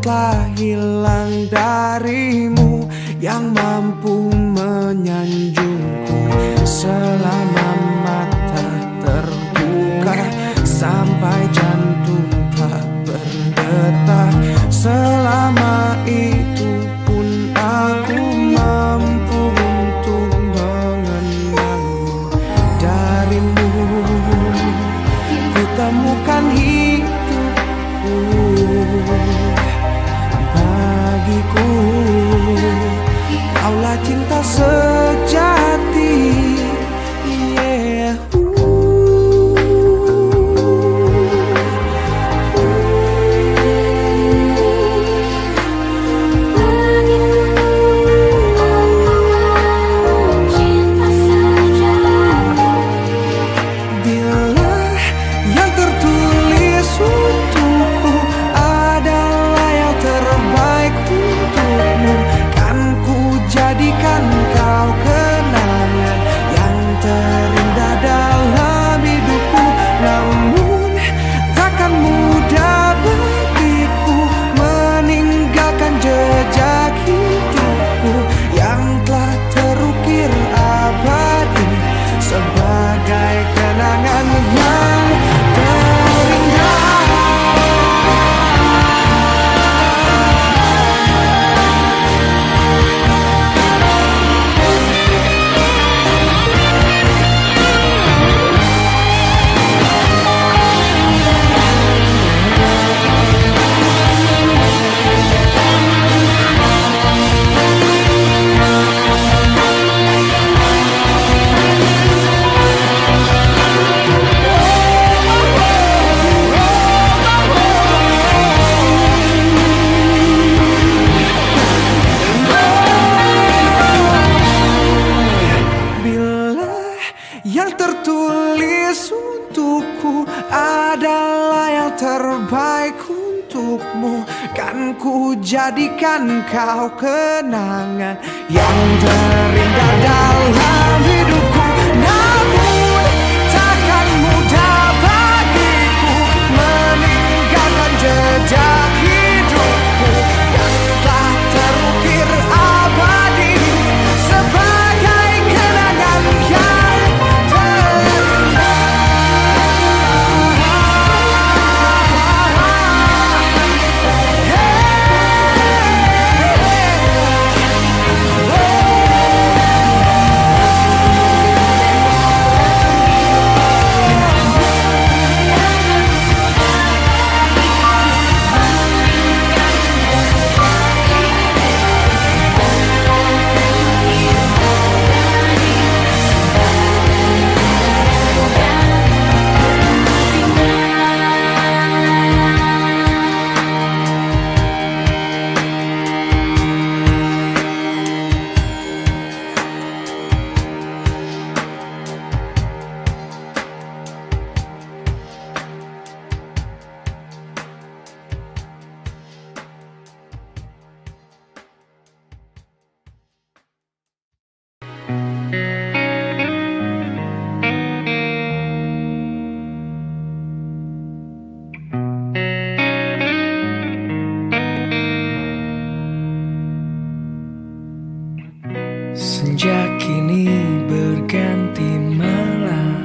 telah hilang darimu, yang mampu menyanjungku selama mata terbuka, sampai jantung tak berdetak. Selama itu pun aku mampu untuk mengenalmu. Darimu ku temukan hidupku, bagiku kaulah cinta sejati. Yeah. Jadikan kau kenangan yang terindah dalam hidupku. Namun takkan mudah bagiku meninggalkan jejak hidupku yang telah terukir abadi sebagai kenangan yang terindah. Yang tertulis untukku adalah yang terbaik untukmu, kan ku jadikan kau kenangan yang terindah dalam hidupku. Namun takkan mudah bagiku meninggalkan jejak hidupku yang telah terukir abadi sebagai kenangan yang senja kini berganti malam,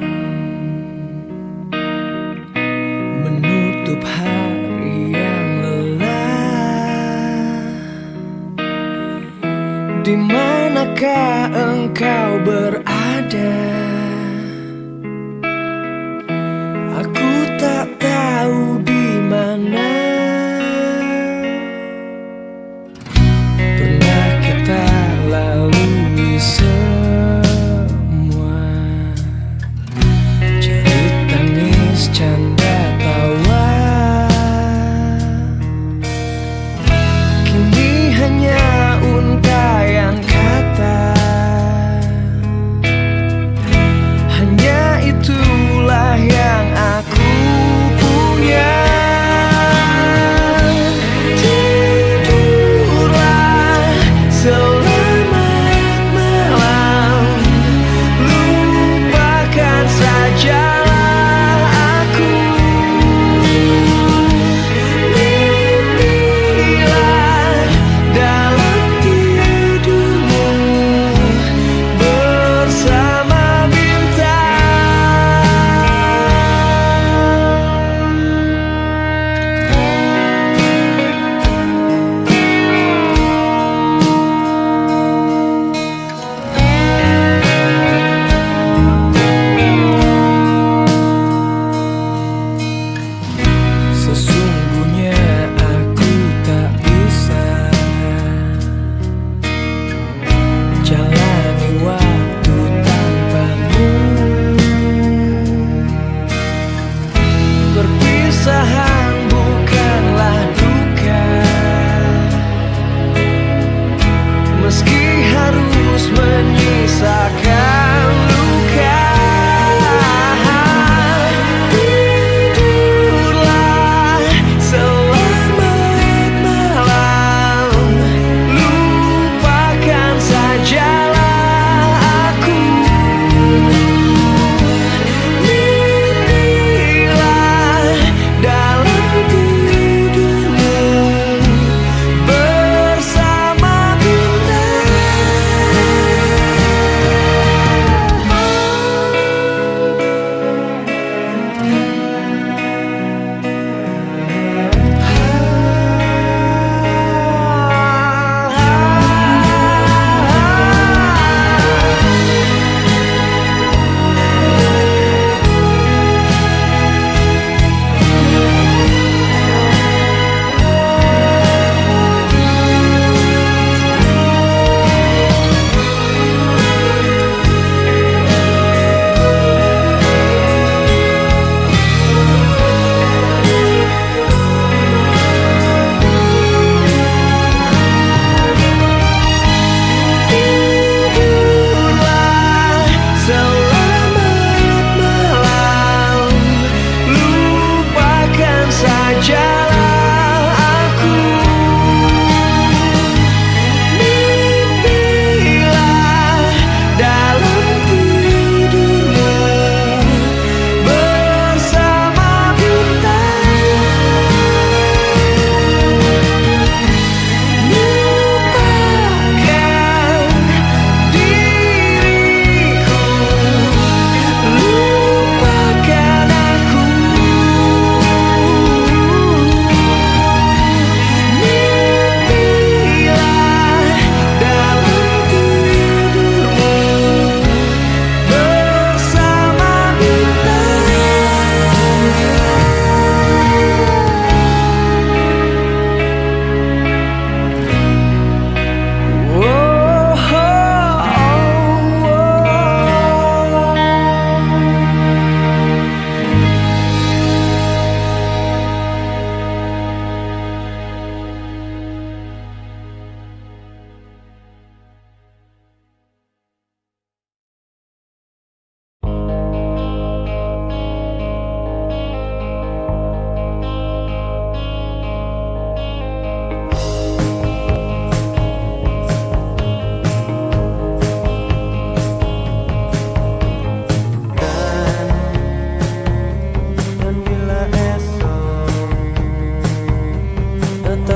menutup hari yang lelah. Di manakah engkau berada? Aku tak tahu di mana. Pernah kita lalui semua, jerit tangis canda tawa. Kini hanya untaian kata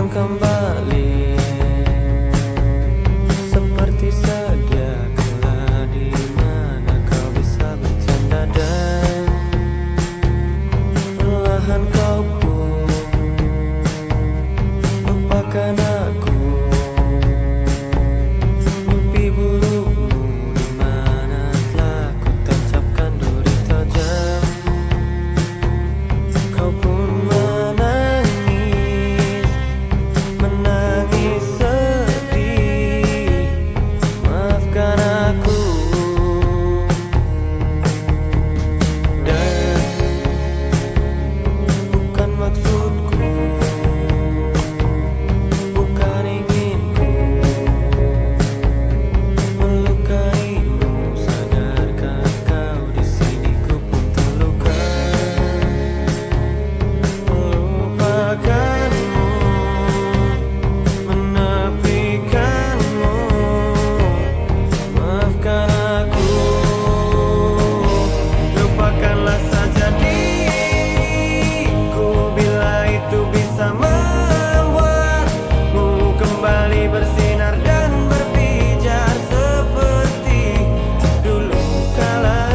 kembali seperti sedia kala, di mana kau bisa bercanda dan perlahan kau pun lupakan aku. Mimpi burukmu di mana telah ku tancapkan duri tajam, kau pun menangis sedih. Maafkan aku dan bukan maksudku, bukan inginku melukaimu. Sadarkan kau di sini ku pun terluka. Melupakanmu, menepikanmu. Maafkan aku, lupakanlah saja diriku bila itu bisa membuatmu kembali bersinar dan berpijar seperti dulu kala.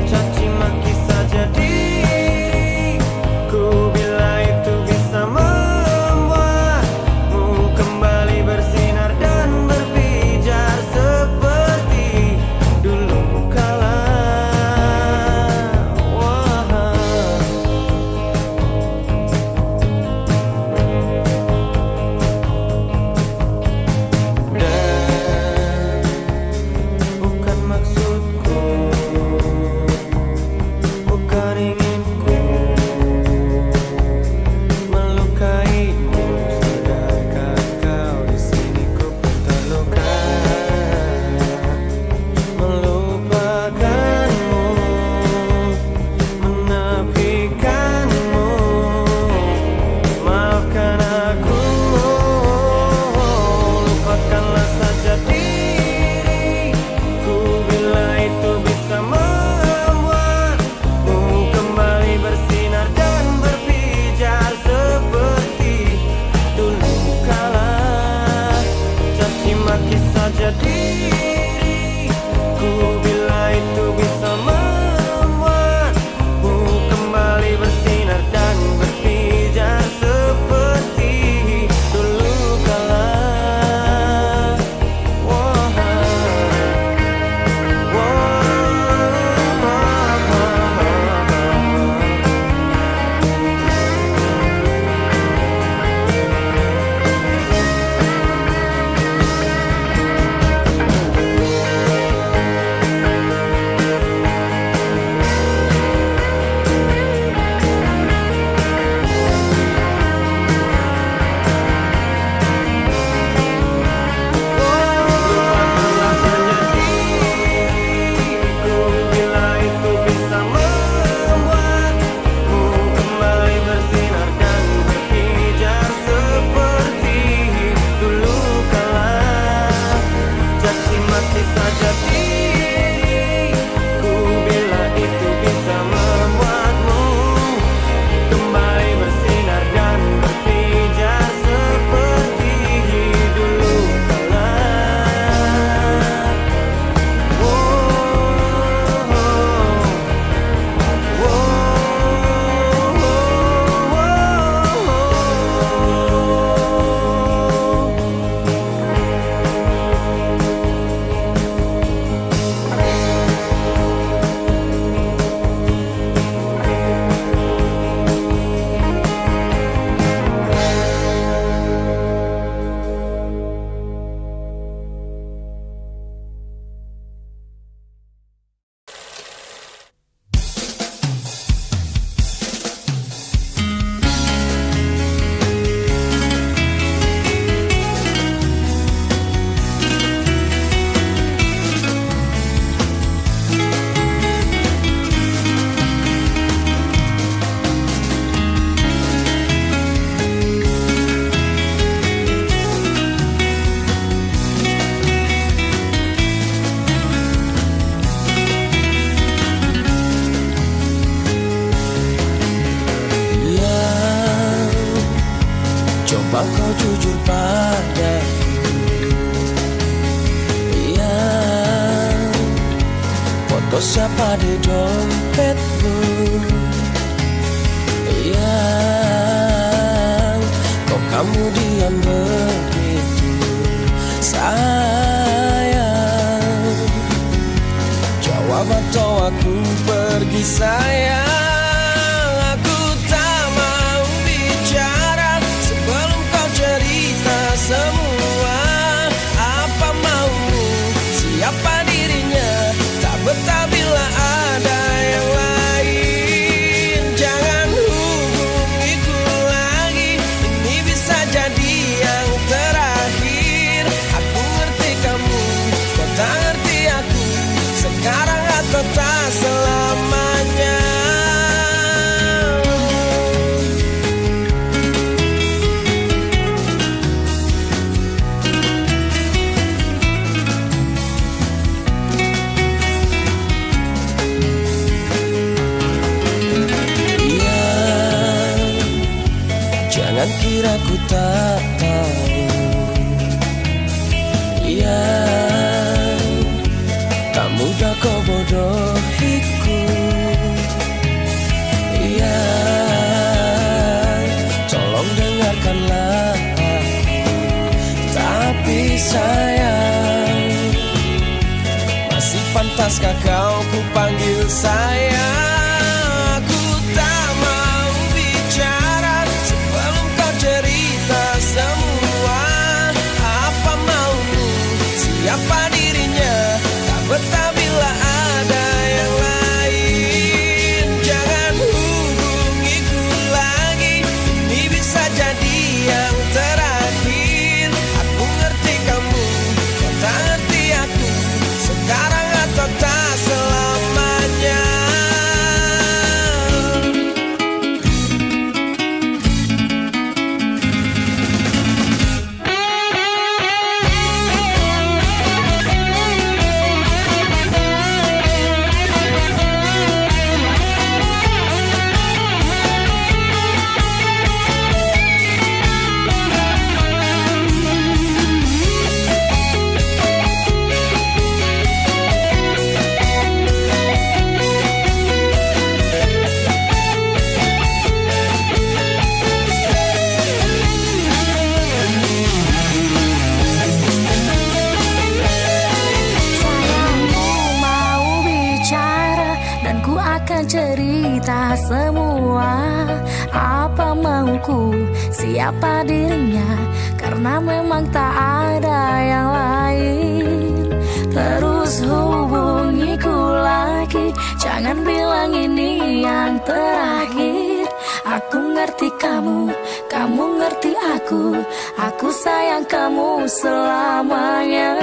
Caci maki saja diriku bila itu bisa membuatmu kembali bersinar dan berpijar seperti dulu kala. Wah. Dan bukan maksudku, bukan inginku melukaimu. Sadarkan kau di sini ku pun terluka. Melupakanmu, menepikanmu. Maafkan aku, lupakanlah saja diriku bila itu bisa membuatmu kembali bersinar dan berpijar seperti dulu kala. Caci maki saja diriku bila itu bisa membuatmu kembali bersinar dan berpijar seperti dulu kala. Wah. Coba kau jujur padaku. Yang foto siapa di dompetmu? Yang kok kamu diam begitu sayang? Jawab atau aku pergi sayang. Aku tak mau bicara sebelum kau cerita semua. Apa maumu, siapa dirinya, tak betah bila ada yang lain. Jangan hubungiku lagi, ini bisa jadi yang terakhir. Aku ngerti kamu, kau tak ngerti aku, sekarang atau tak selamanya. Jangan kira ku tak tahu. Ya, tak mudah kau bodohiku. Ya, tolong dengarkanlah aku. Tapi sayang, masih pantaskah kau ku panggil sayang? Aku tak mau bicara sebelum kau cerita semua. Apa maumu, siapa dirinya, tak betah bila ada yang lain. Jangan hubungiku lagi, ini bisa jadi yang terakhir. Aku ngerti kamu, kau tak ngerti aku, sekarang atau tak selamanya. Cerita semua apa mauku, siapa dirinya, karena memang tak ada yang lain. Terus hubungiku lagi, jangan bilang ini yang terakhir. Aku ngerti kamu, kamu ngerti aku sayang kamu selamanya.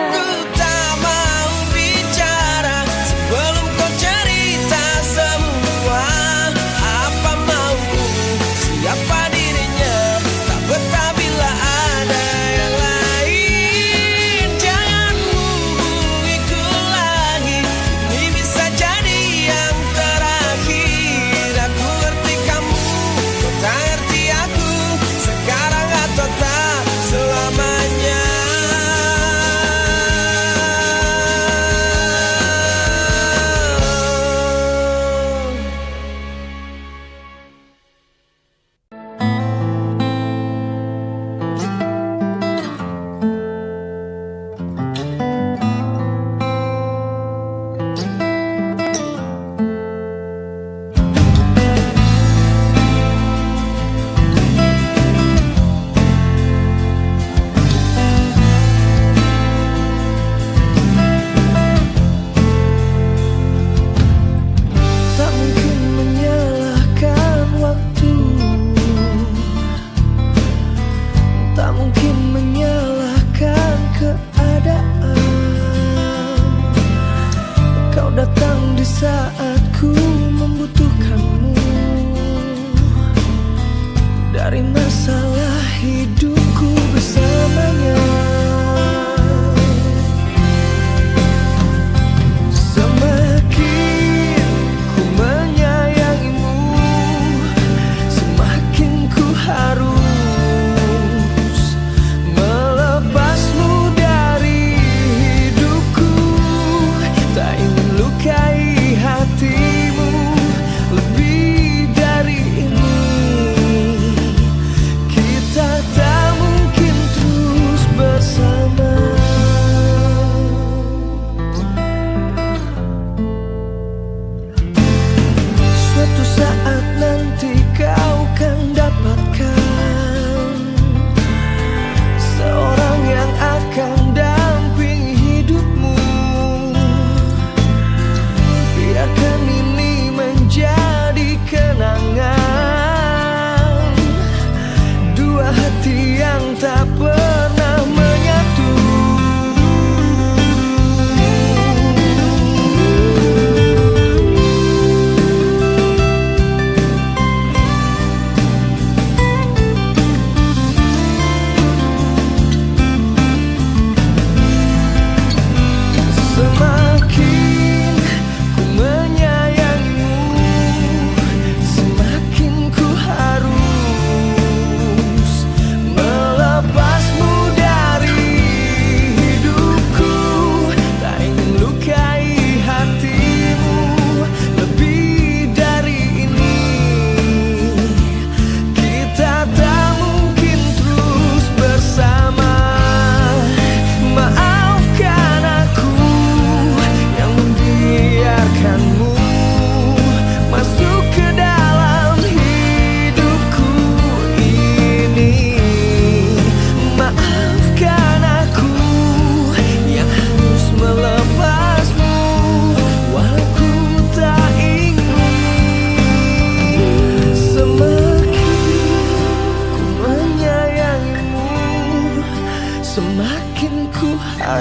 Aku tak mau bicara sebelum kau cerita semua. Apa maumu, siapa dirinya, tak betah bila ada yang lain. Jangan hubungiku lagi, ini bisa jadi yang terakhir. Aku ngerti kamu, kau tak ngerti aku, sekarang atau tak selamanya.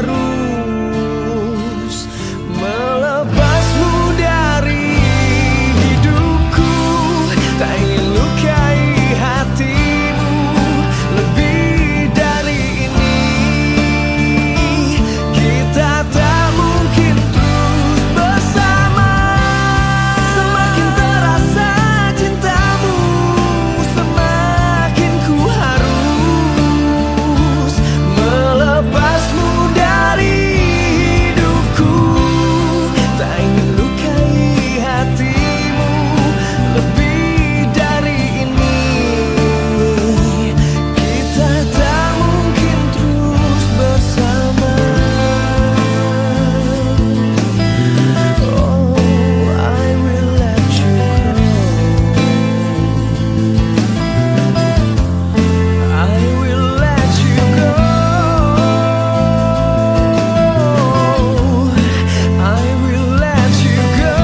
harus melepasmu dari hidupku. Tak ingin lukai hatimu lebih dari ini. Kita tak mungkin terus bersama. Semakin terasa cintamu, semakin ku harus melepasmu dari hidupku. Tak ingin lukai hatimu lebih dari ini. Kita tak mungkin terus bersama. Oh, I will let you go. I will let you go. I will let you go.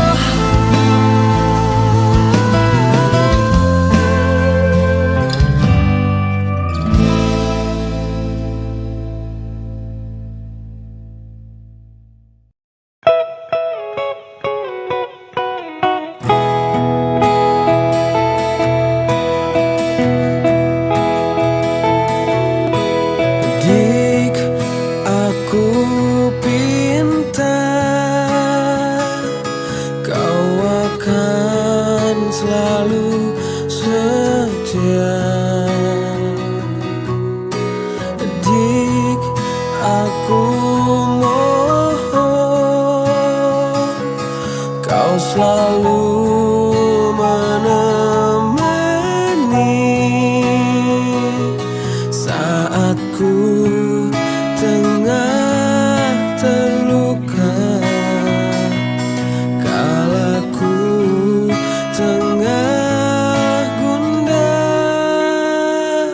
Dik, aku pintar, kau akan selalu setia. Dik, aku mohon kau selalu menemani saat ku tengah terluka, kala ku tengah gundah.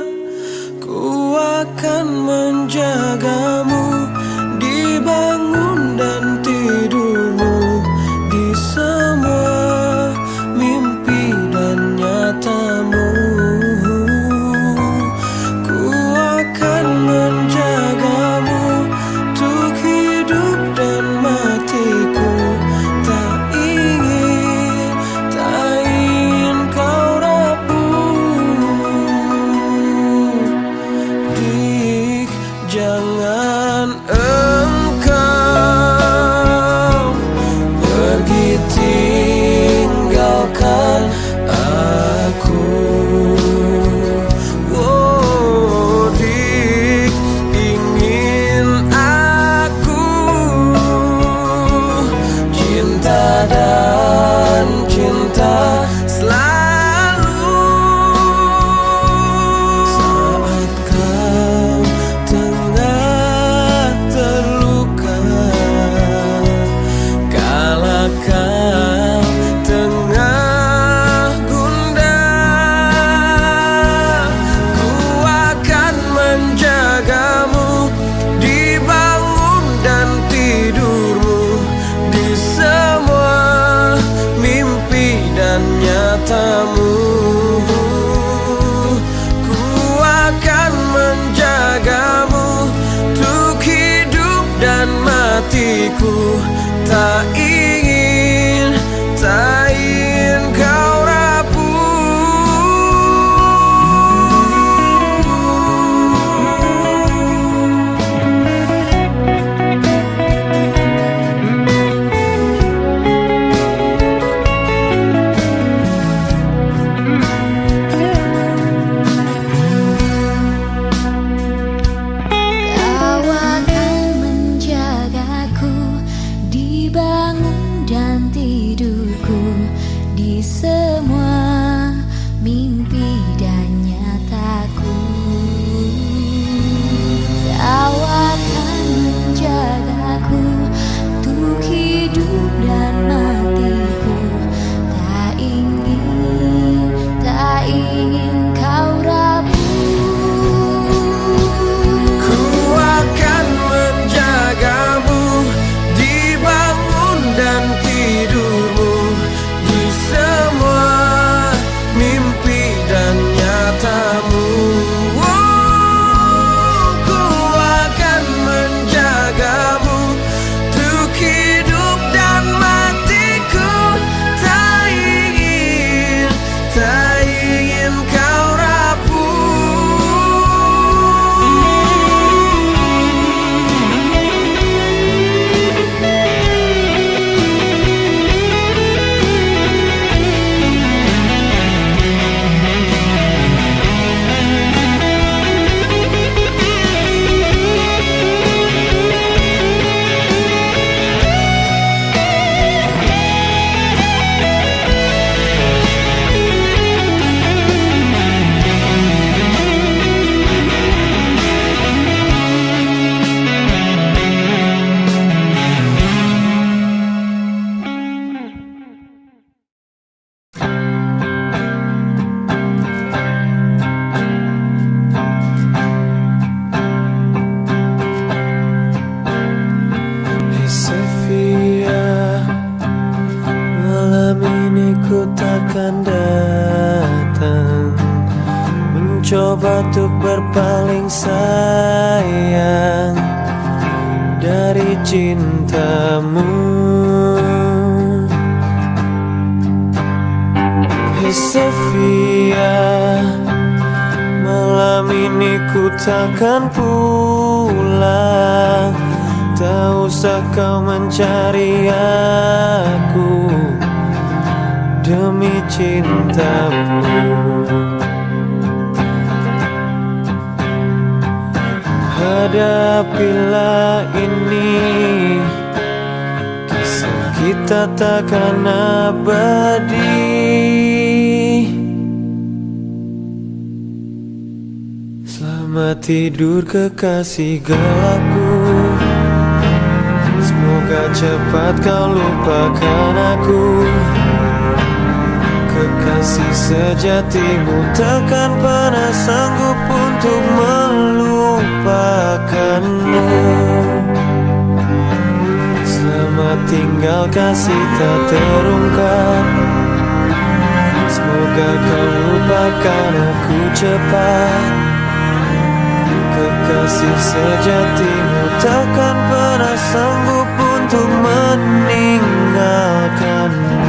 Ku akan menjagamu di bangun dan tidurmu, di semua mimpi dan nyatamu. Ku akan paling sayang dari cintamu. Hey Sofia, malam ini ku takkan pulang. Tak usah kau mencari aku demi cintamu. Hadapilah ini, kisah kita takkan abadi. Selamat tidur kekasih gelapku, semoga cepat kau lupakan aku. Kekasih sejatimu takkan pernah sanggup untuk melupakanmu. Selamat tinggal kasih tak terungkap, semoga kau lupakan aku cepat. Kekasih sejatimu takkan pernah sanggup untuk meninggalkanmu.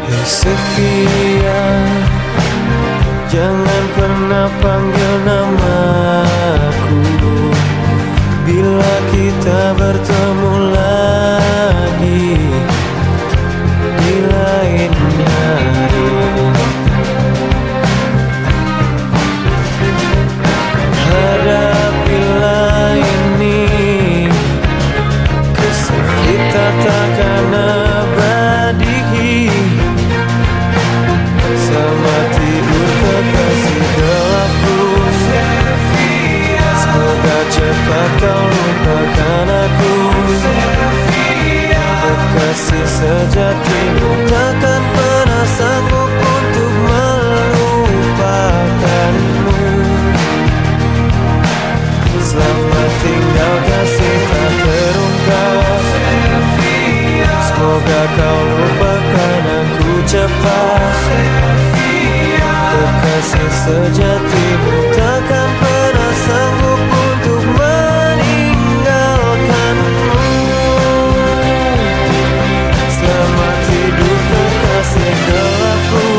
Hey Sofia, jangan pernah panggil namaku bila kita bertemu lagi di lain hari. Hadapilah ini, kisah kita takkan abadi. Selamat tidur kekasih gelapku, semoga cepat kau lupakan aku. Kekasih sejatimu takkan pernah sanggup untuk melupakanmu. Selamat tinggal kasih tak terungkap, semoga kau lupakan aku cepat. Kekasih sejatimu takkan pernah sanggup untuk meninggalkanmu. Selamat tidur kekasih gelapku,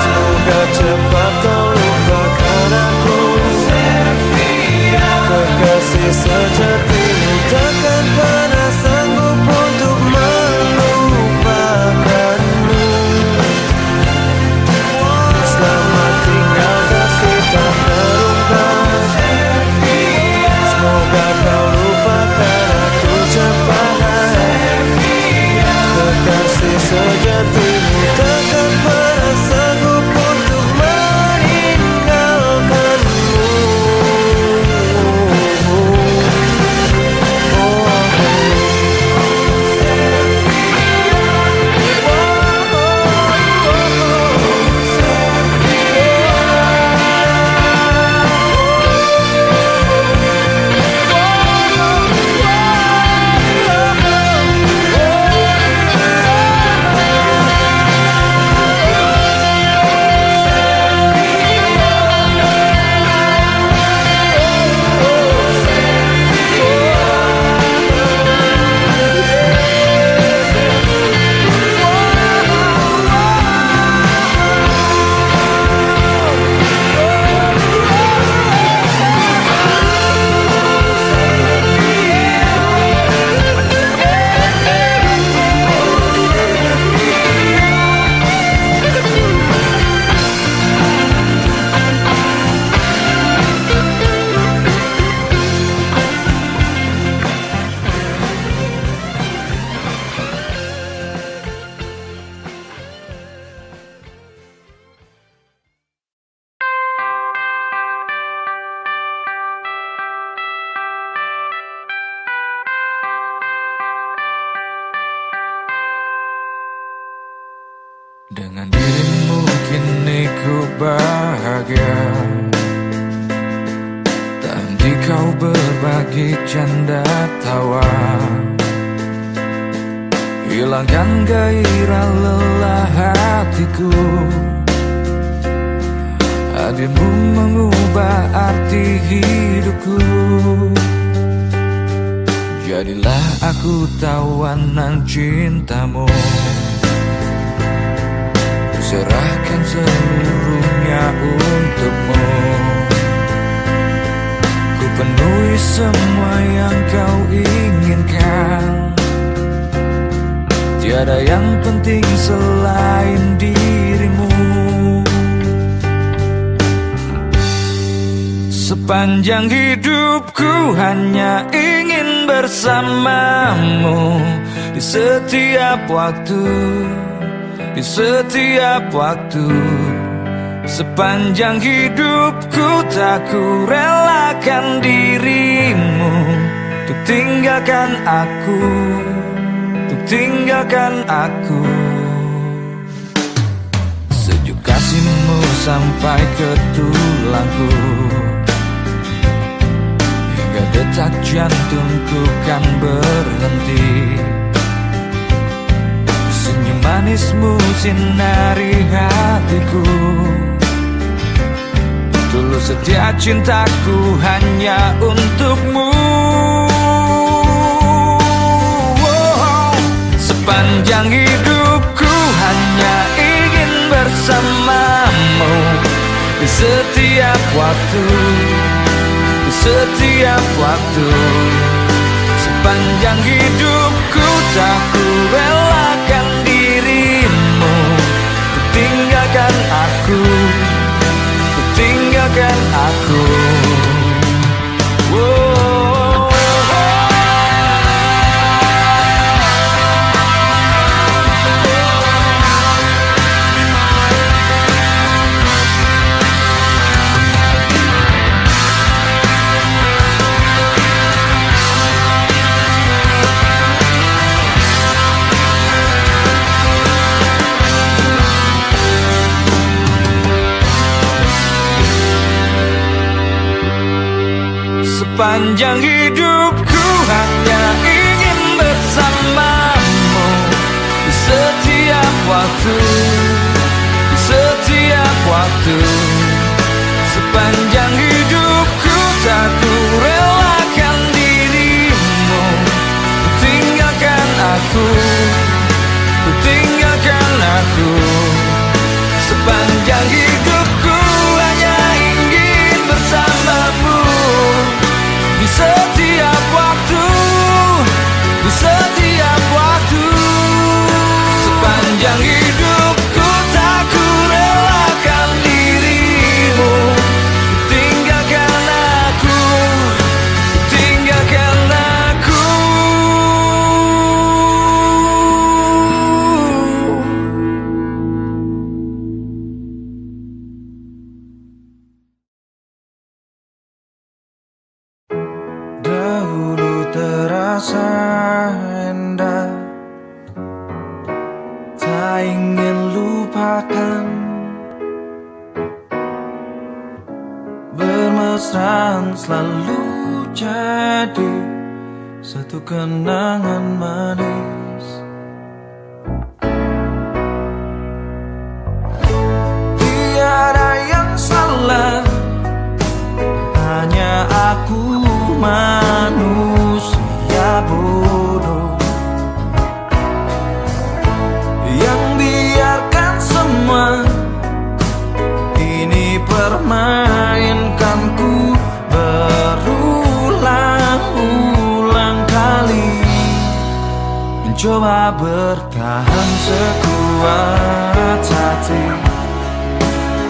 semoga cepat kau lupakan aku. Kekasih sejatimu takkan pernah sanggup untuk melupakanmu. Selamat tinggal kasih tak terungkap, semoga kau lupakan aku cepat. Kekasih sejatimu takkan pernah sanggup untuk meninggalkanmu. Dengan dirimu kini ku bahagia, tak henti kau berbagi canda tawa. hilangkan gairah lelah hatiku. Hadirmu mengubah arti hidupku. Jadilah aku tawanan cintamu. Serahkan seluruhnya untukmu. Ku penuhi semua yang kau inginkan. Tiada yang penting selain dirimu. Sepanjang hidupku hanya ingin bersamamu. Di setiap waktu, di setiap waktu. Sepanjang hidupku tak ku relakan dirimu untuk tinggalkan aku, untuk tinggalkan aku. Sejuk kasihmu sampai ke tulangku, hingga detak jantungku kan berhenti. Senyum manismu sinari hatiku. Tulus setia cintaku hanya untukmu. Sepanjang hidupku hanya ingin bersamamu. Di setiap waktu, di setiap waktu. Sepanjang hidupku tak ku relakan dirimu untuk tinggalkan aku, untuk tinggalkan aku. Sepanjang hidupku hanya ingin bersamamu. Di setiap waktu, di setiap waktu. Sepanjang hidupku tak ku relakan dirimu untuk tinggalkan aku, untuk tinggalkan aku. Sepanjang hidupku hanya ingin bersamamu. Di setiap waktu, di setiap waktu. Sepanjang hidupku tak ku relakan dirimu untuk tinggalkan aku, untuk tinggalkan aku. Dahulu terasa indah, tak ingin lupakan. Bermesraan selalu jadi satu kenangan manis. Tiada yang salah, hanya aku manusia bodoh yang biarkan semua ini permainkanku berulang-ulang kali. Mencoba bertahan sekuat hati,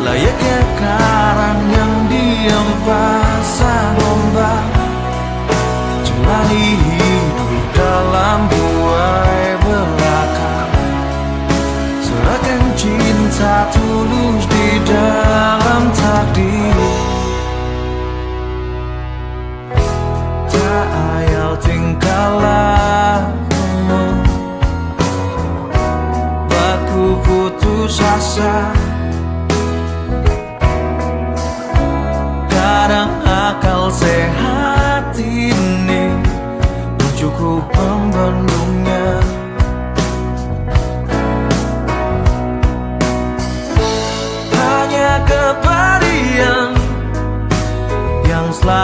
layaknya karang yang diam pasang ombak. Jalani hidup dalam buai belaka, serahkan cinta tulus di dalam takdir. Tak ayal tingkah lakumu, buatku putus asa. Kadang akal sehat ini cukup membendungnya.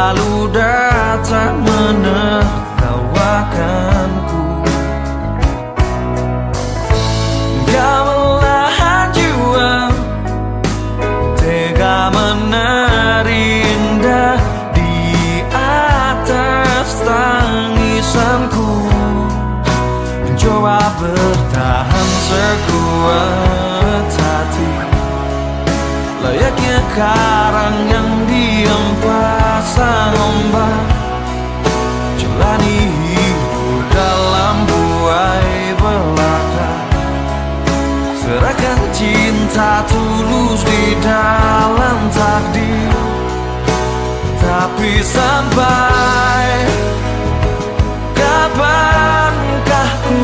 selalu datang menertawakanku. Kau menahan jiwa, tega menari indah di atas tangisanku. Mencoba bertahan sekuat hati, layaknya karang yang diam pasang ombak. Jalani hidup dalam buai belaka, serahkan cinta tulus di dalam takdir. Tapi sampai kapankah ku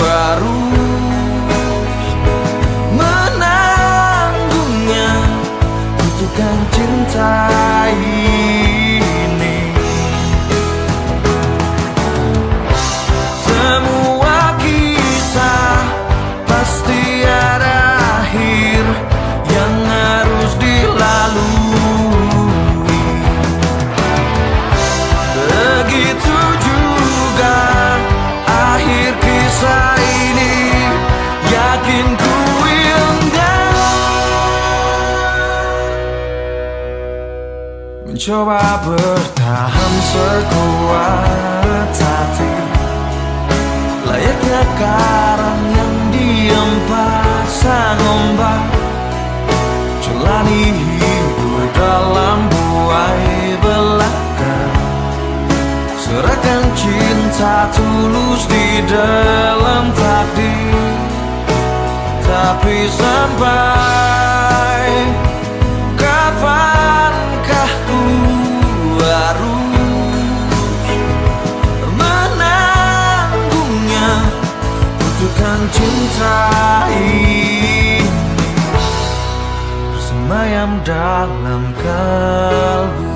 harus menanggungnya, butuhkan cinta ini. Semua kisah pasti ada akhir yang harus dilalui. Begitu juga akhir kisah ini, yakin ku indah. Mencoba bertahan sekuat hati, layaknya karang yang diam pasang ombak. Jalani hidup dalam buai belaka, serahkan cinta tulus di dalam takdir. Tapi sampai kapankah ku harus menanggungnya, butuhkan cinta ini bersemayam dalam kalbu.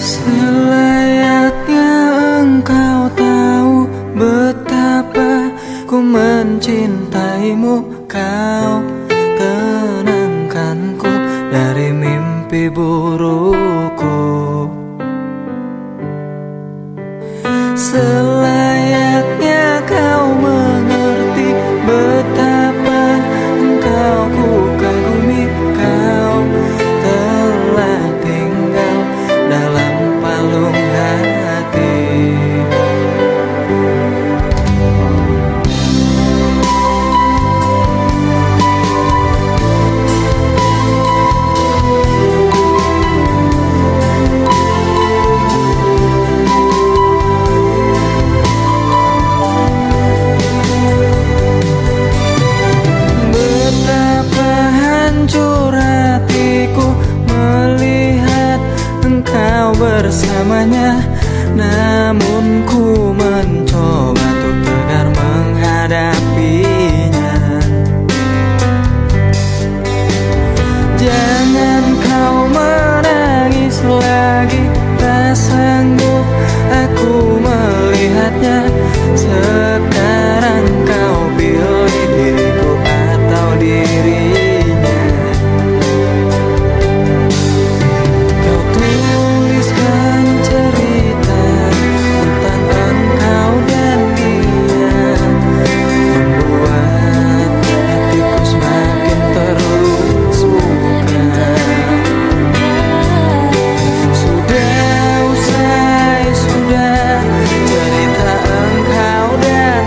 Selayaknya engkau tahu betapa ku mencintaimu. Kau tenangkanku dari mimpi burukku. Selayaknya kau mengerti betapa engkau ku kagumi. Kau telah tinggal dalam palung hati. Betapa hancur hatiku melihat engkau bersamanya. Namun ku mencoba untuk tegar menghadapinya. Jangan kau menangis lagi, tak sanggup aku melihatnya. Sekarang kau pilih diriku atau dirinya. Kau tuliskan cerita tentang engkau dan dia, membuat hatiku semakin terluka. Sudah usai, sudah cerita engkau dan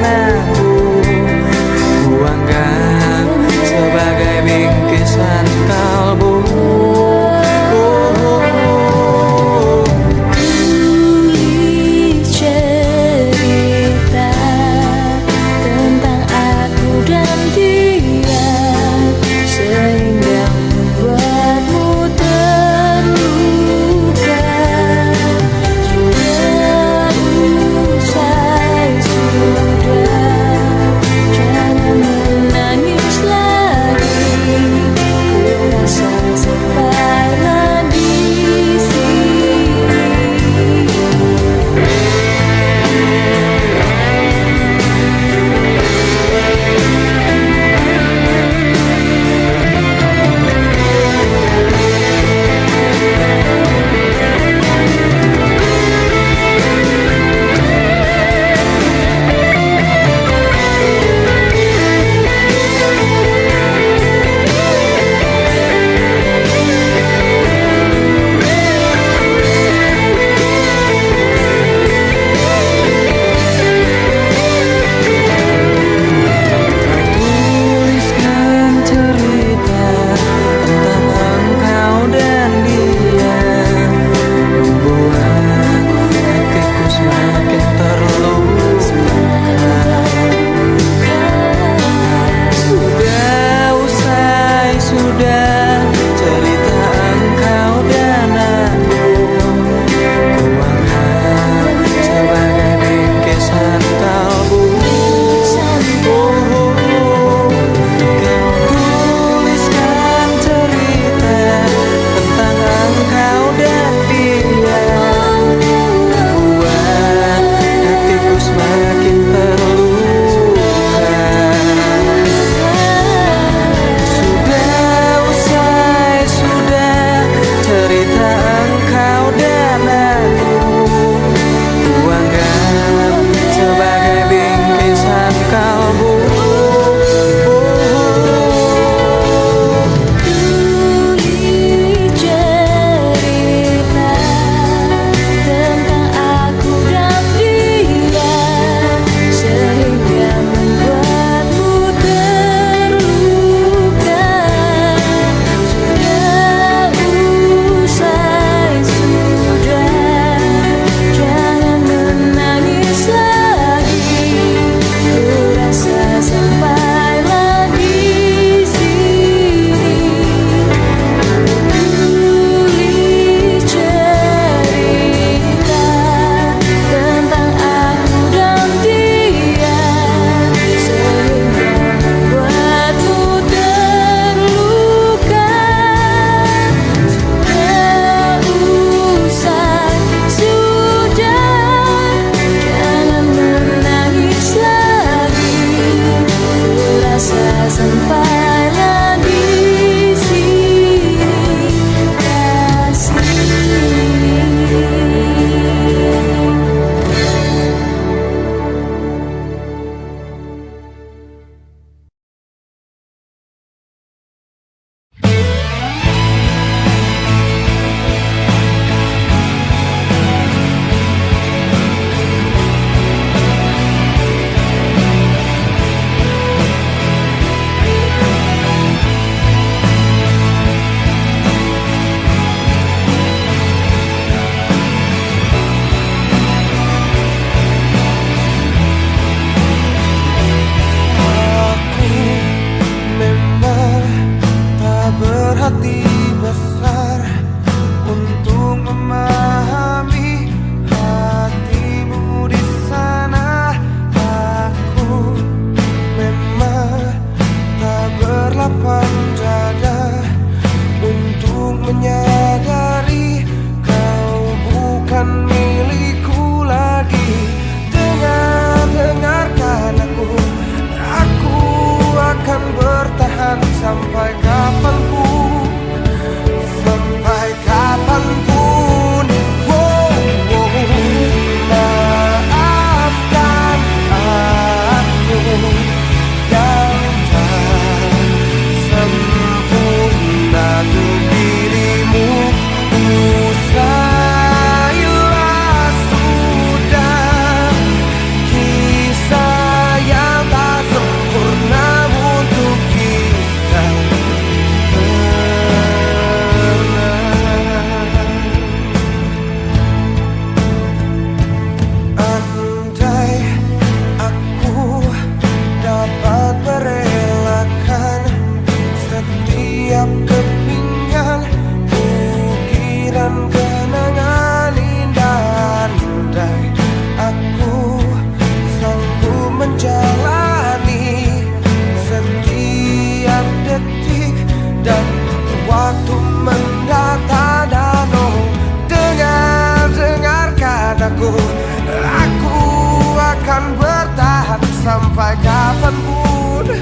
sampai kapanpun,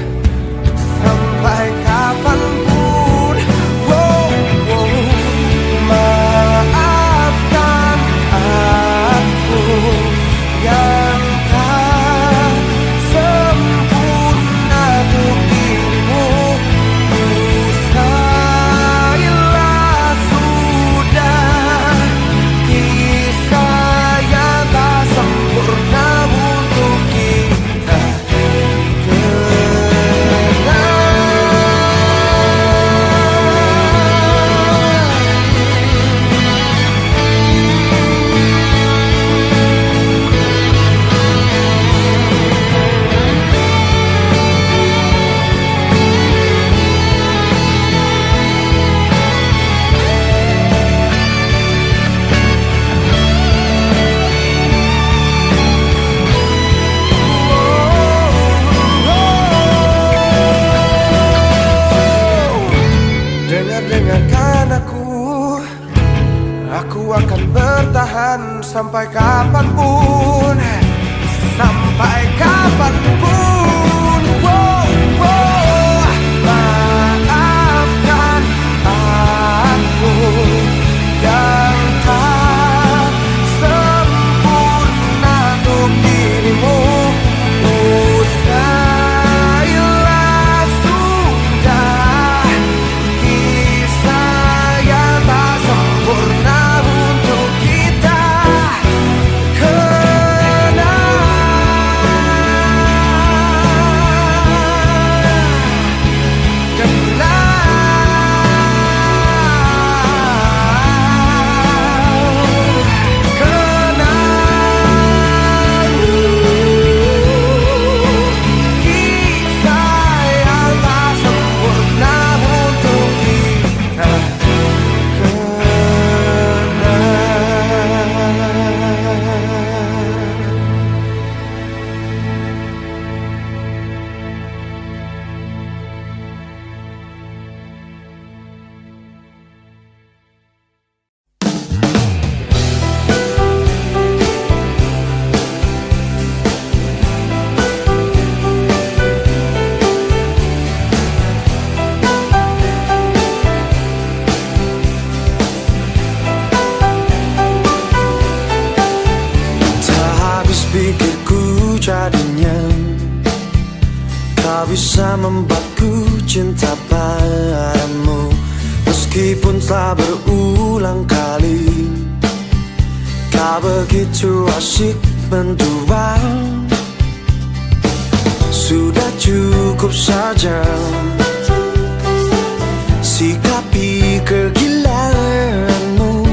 sampai kapanpun. Wow, wow. Maafkan aku yang tak sempurna untuk dirimu. Usailah sudah kisah yang tak sempurna untuk kita. Dengarkan aku akan bertahan sampai kapanpun, sampai kapanpun. Wow, wow. Maafkan aku yang tak sempurna untuk dirimu. Usailah sudah kisah yang tak sempurna untuk kita. Pikirku jadinya kau bisa membuatku cinta padamu. Meskipun telah berulang kali kau begitu asyik mendua. Sudah cukup saja sikapi kegilaanmu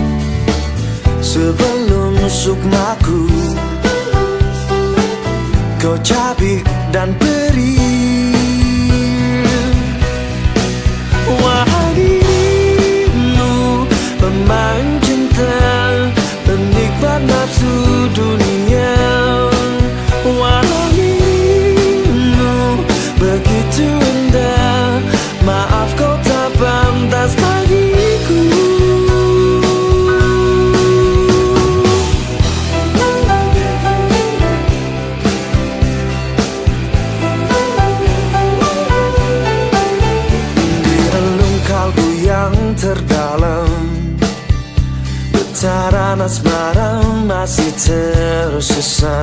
sebelum sukmaku kau cabik dan perih. Wahai dirimu, pemain cinta, penikmat nafsu dunia. Wahai dirimu, begitu indah, maaf kau tak pantas bagiku. Terdalam getaran asmara masih tersisa.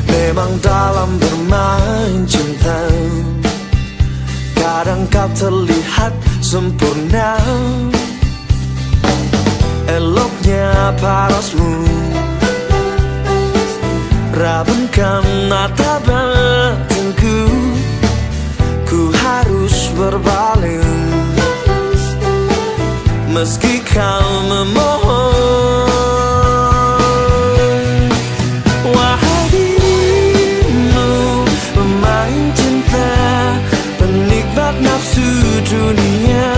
Memang dalam bermain cinta kadang kau terlihat sempurna. Eloknya parasmu rabunkan mata batinku. Ku harus berpaling meski kau memohon. Wahai dirimu, pemain cinta, penikmat nafsu dunia.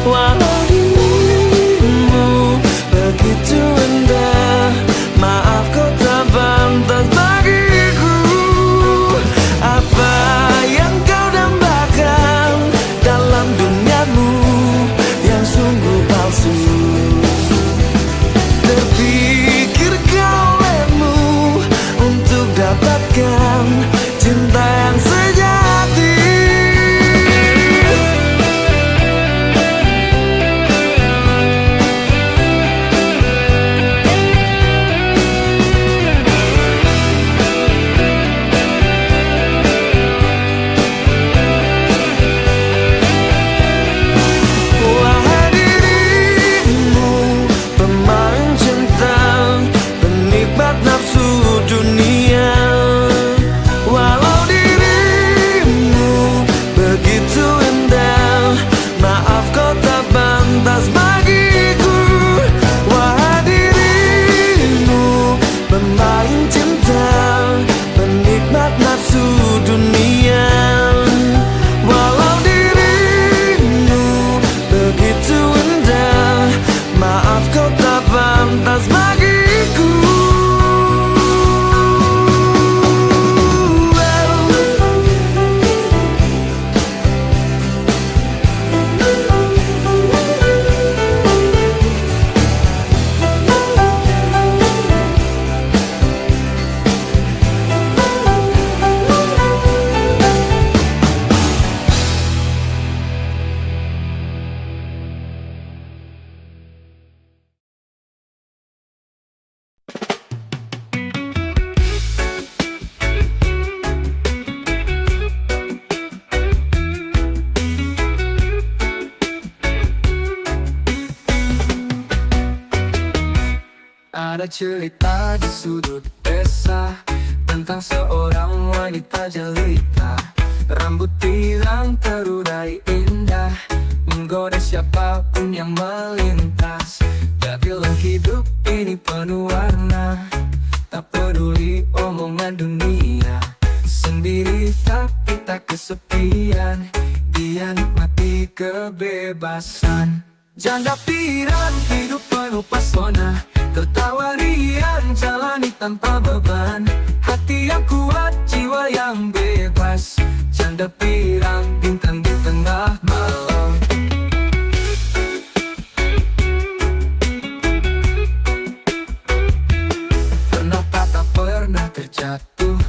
Wahai dirimu, begitu indah, maaf kau tak pantas bagiku. Apa yang kau dambakan dalam duniamu yang sungguh palsu? Terpikirkah olehmu untuk dapatkan cinta yang sejati. Wahai dirimu, pemain cinta, penikmat nafsu dunia. Walau dirimu begitu indah, maaf kau tak pantas bagiku. Wahai dirimu, pemain cinta, penikmat nafsu dunia. Walau dirimu begitu indah, maaf kau tak pantas bagiku. Ada cerita di sudut desa tentang seorang wanita jelita, rambut pirang terurai indah, menggoda siapapun yang melintas. Tak bilang hidup ini penuh warna, tak peduli omongan dunia. Sendiri tapi tak kesepian, dia nikmati kebebasan. Janda pirang hidup penuh pesona, tertawa riang jalani tanpa beban. Hati yang kuat, jiwa yang bebas. Janda pirang bintang di tengah malam. Kenapa tak pernah terjatuh,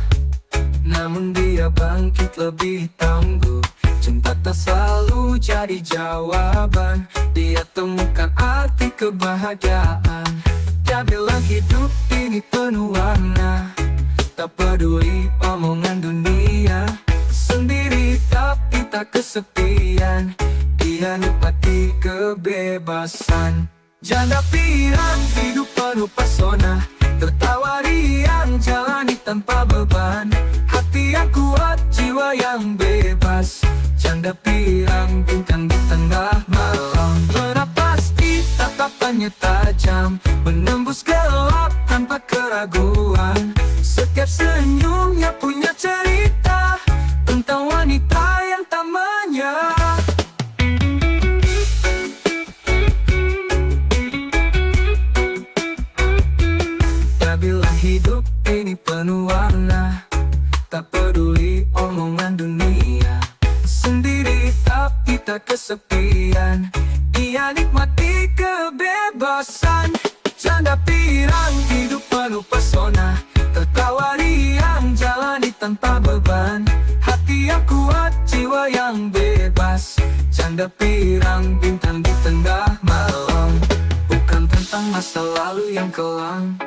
namun dia bangkit lebih tangguh. Cinta tak selalu jadi jawaban, dia temukan arti kebahagiaan. Dia bilang hidup ini penuh warna, tak peduli omongan dunia. Sendiri tapi tak kesepian, dia nikmati kebebasan. Janda pirang hidup penuh pesona, tertawa riang jalani tanpa beban. Hati yang kuat, jiwa yang bebas. Janda pirang bintang di tengah malam. Bernapas tatapannya tajam, menembus gelap tanpa keraguan. Setiap senyumnya punya cerita tentang wanita yang tak menyerah. Dia bilang hidup ini penuh warna, tak peduli omongan dunia. Sendiri tapi tak kesepian, dia nikmati kebebasan. Janda pirang hidup penuh pesona, tertawa riang jalani tanpa beban. Hati yang kuat, jiwa yang bebas. Janda pirang bintang di tengah malam. Bukan tentang masa lalu yang kelam,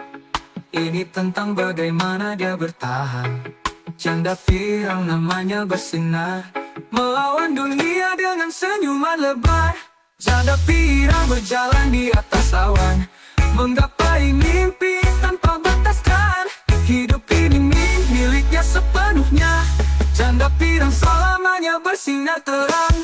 ini tentang bagaimana dia bertahan. Janda pirang namanya bersinar, melawan dunia dengan senyuman lebar. Janda pirang berjalan di atas awan, menggapai mimpi tanpa bataskan. Hidup ini miliknya sepenuhnya, janda pirang selamanya bersinar terang.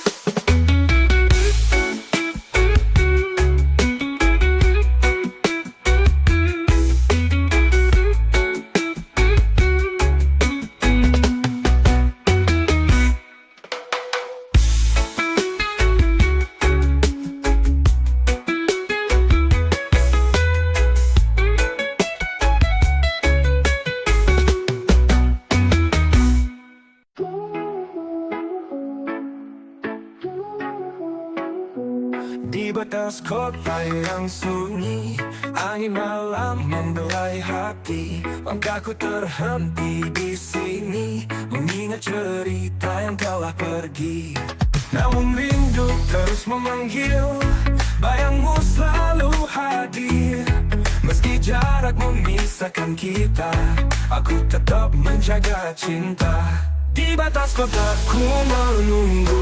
Di batas kota yang sunyi, angin malam membelai hati. Langkahku terhenti di sini. banyak cerita yang telah pergi, namun rindu terus memanggil. Bayangmu selalu hadir, meski jarak memisahkan kita, aku tetap menjaga cinta. Di batas kotaku menunggu,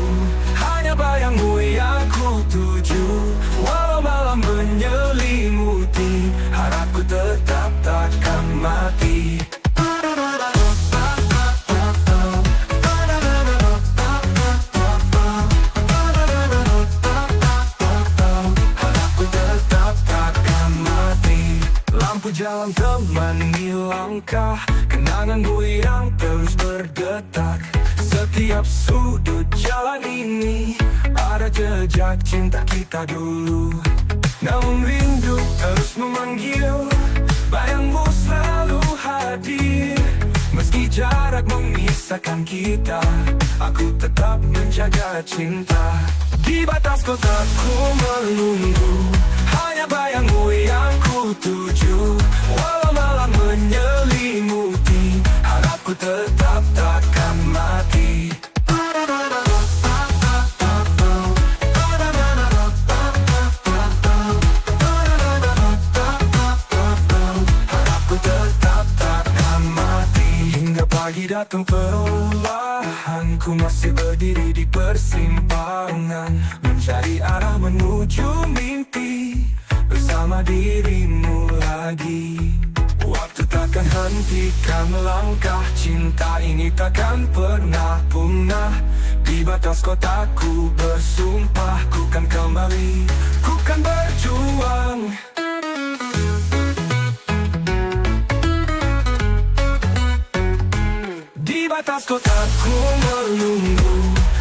hanya bayangmu yang ku tuju. Walau malam menyelimuti, harapku tetap takkan mati. Jalan temani langkah, kenanganmu yang terus berdetak. Setiap sudut jalan ini ada jejak cinta kita dulu, namun rindu terus memanggil. Bayangmu selalu hadir, meski jarak memisahkan kita, aku tetap menjaga cinta. Di batas kotaku menunggu, hanya bayangmu yang ku tuju. Walau malam menyelimuti, harapku tetap takkan mati. Harapku tetap takkan mati. Hingga pagi datang perlahan, ku masih berdiri di persimpangan, mencari arah menuju mimpi bersama dirimu lagi. Waktu takkan hentikan langkah, cinta ini takkan pernah punah. Di batas kotaku bersumpah, ku kan kembali, ku kan berjuang. Di batas kotaku menunggu,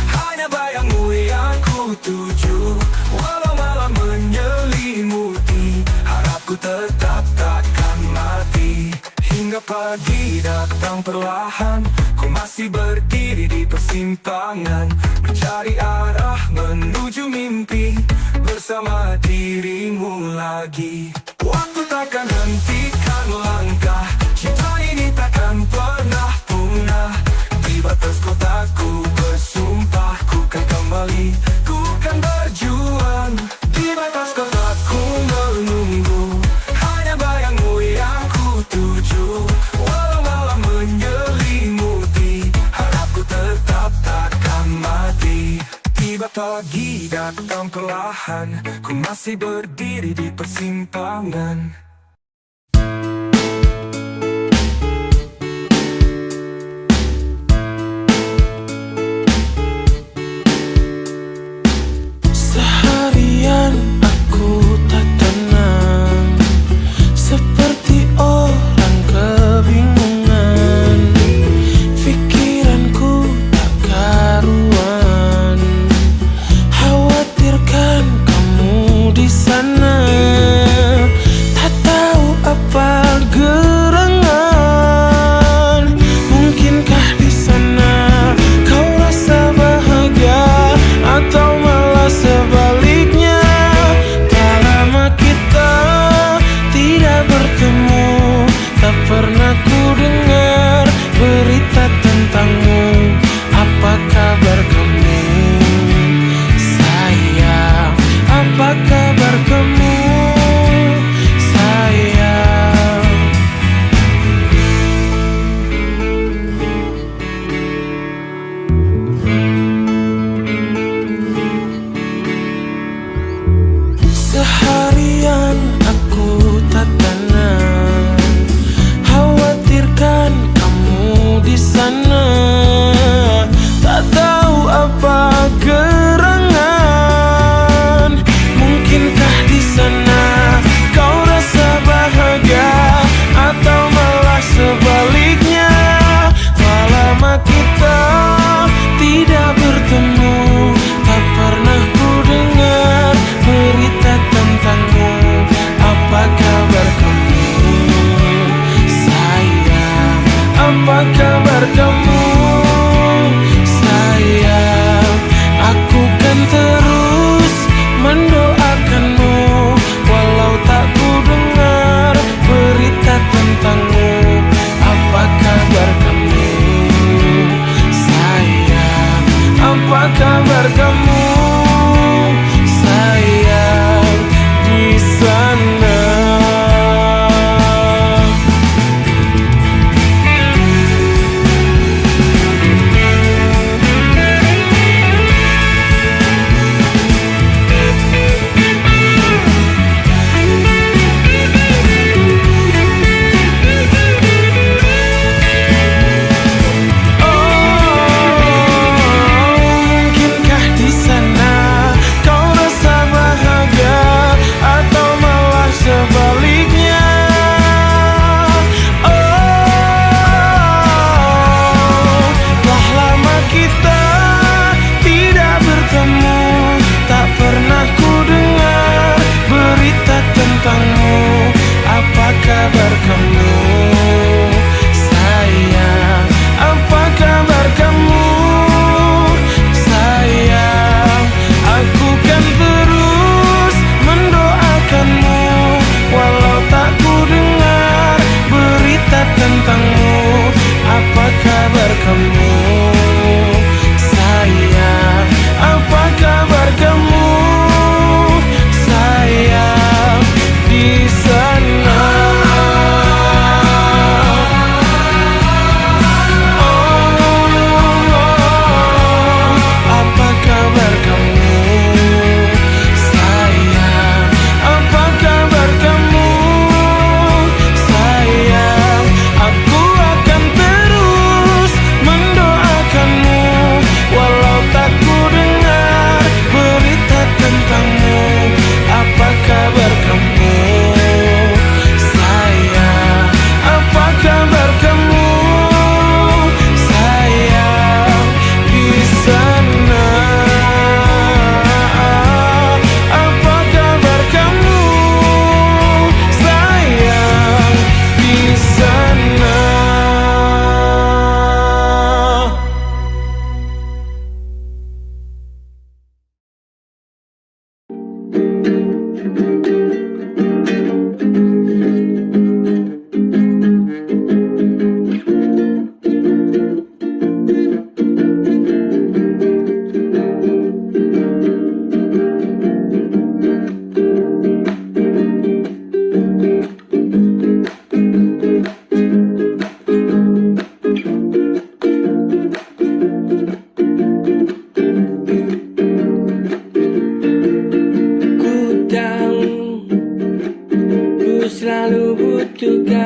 hanya bayangmu yang ku tuju. Walau malam menyelimuti, harapku tetap takkan mati. Hingga pagi datang perlahan, ku masih berdiri di persimpangan, mencari arah menuju mimpi bersama dirimu lagi. Waktu takkan hentikan langkah, cinta ini takkan pernah punah. Di batas kotaku bersumpah, ku kan kembali, ku kan berjuang. Di batas kotaku menunggu, hanya bayangmu yang ku tuju. Walau malam menyelimuti, harapku tetap takkan mati. Tiba pagi datang perlahan, ku masih berdiri di persimpangan.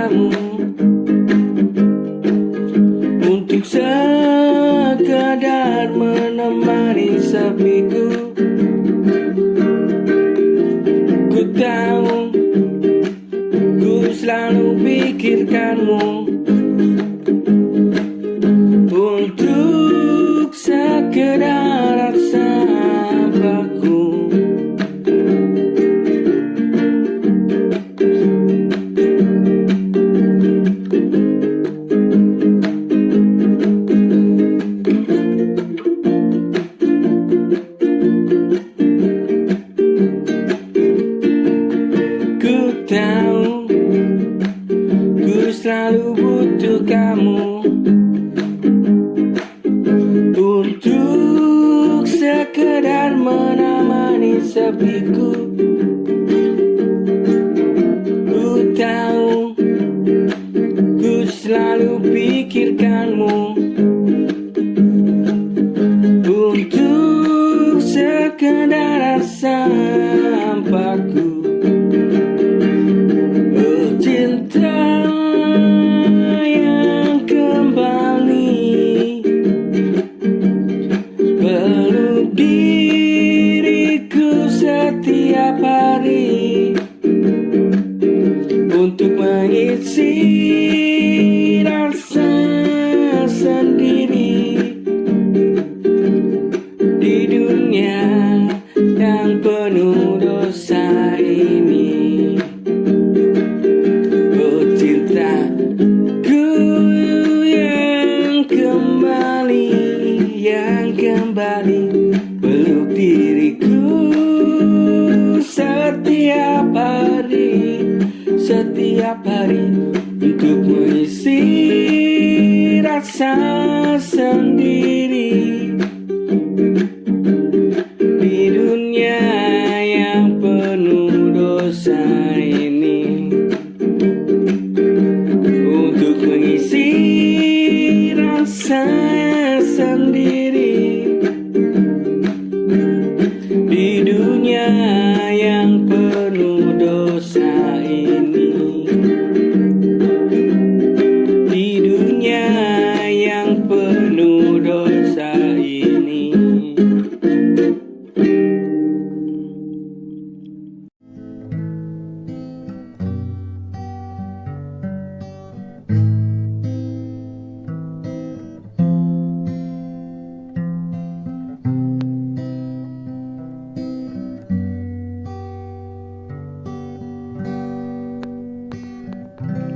kamu, untuk sekadar menemani sepiku. Ku tahu ku selalu pikirkanmu, untuk sekedar rasa baku. Ku tahu ku selalu butuh kamu, untuk sekedar menemani sepiku. Ku tahu ku selalu pikirkanmu, untuk sekedar rasa baku. Oh cinta yang kembali peluk diriku setiap hari, untuk mengisi rasa sendiri di dunia yang penuh dosa ini. Oh cintaku yang kembali peluk diriku setiap hari, untuk mengisi rasa sendiri di dunia yang penuh dosa ini, untuk mengisi rasa sendiri di dunia yang penuh dosa ini, di dunia yang penuh dosa ini.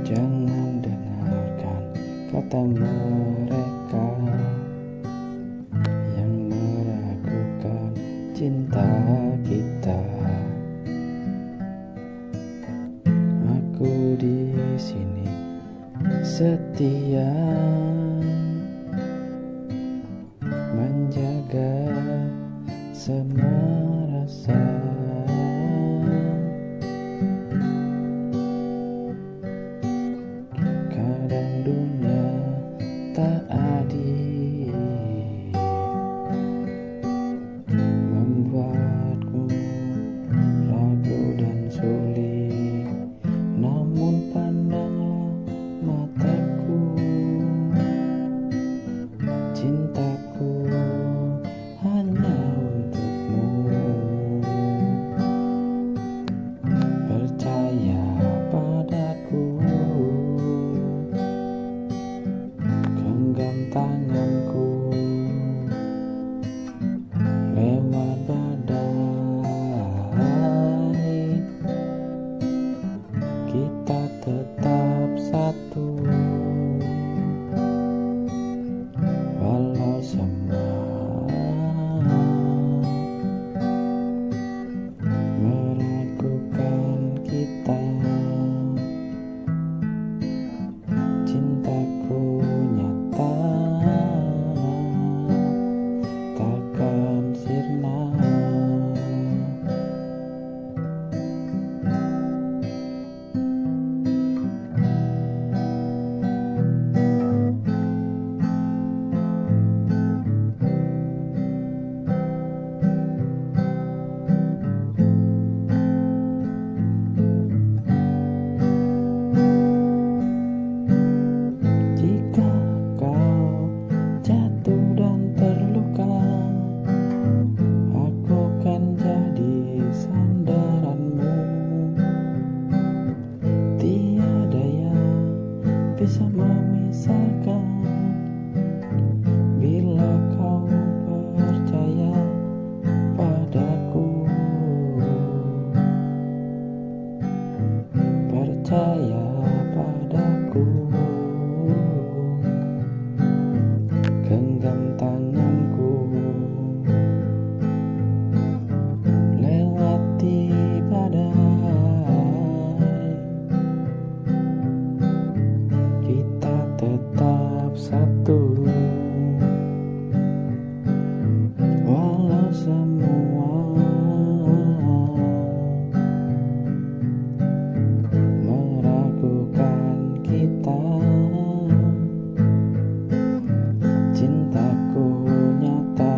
Jangan dengarkan kata mereka yang meragukan cinta kita. Aku di sini setia menjaga semua rasa. Kadang dunia tak adil, membuatku ragu dan sulit. Namun pandanglah mataku, cintaku hanya untukmu. Percaya padaku, genggam tanganku lewat badai. Kita tetap satu, walau genggam tanganku, lewati badai, kita tetap satu. Walau semua meragukan kita, cintaku nyata,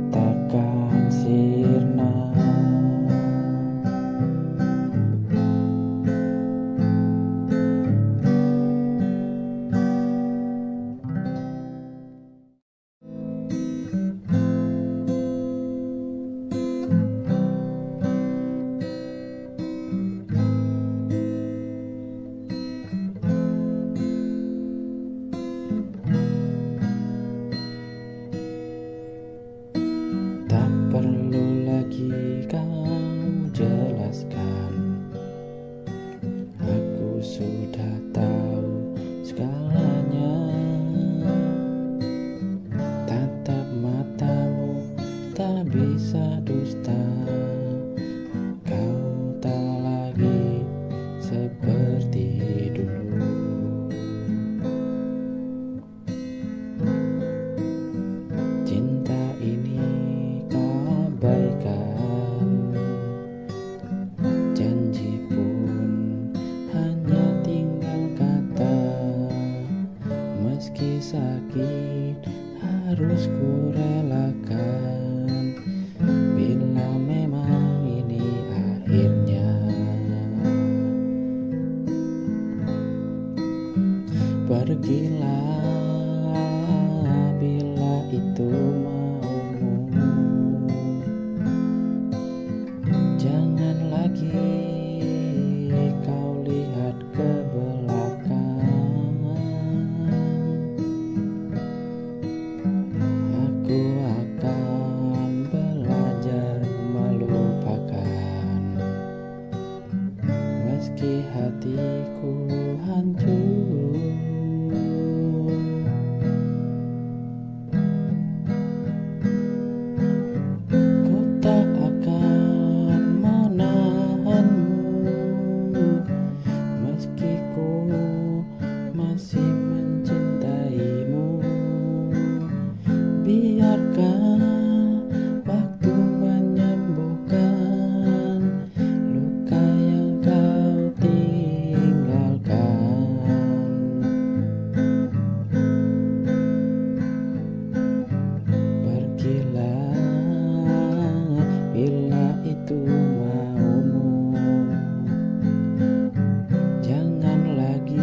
takkan sirna. Tak perlu lagi kau jelaskan, aku sudah tahu segalanya. Tatap matamu tak bisa dusta, kau tak lagi seperti dulu. Cinta ini abaikan, janji pun hanya tinggal kata. Meski sakit harus ku relakan, bila memang ini akhirnya. Pergilah bila itu maumu, jangan lagi kau lihat ke belakang. Aku akan belajar melupakan, meski hatiku hancur. Masih mencintaimu, biarkan waktu menyembuhkan luka yang kau tinggalkan. Pergilah bila itu maumu, jangan lagi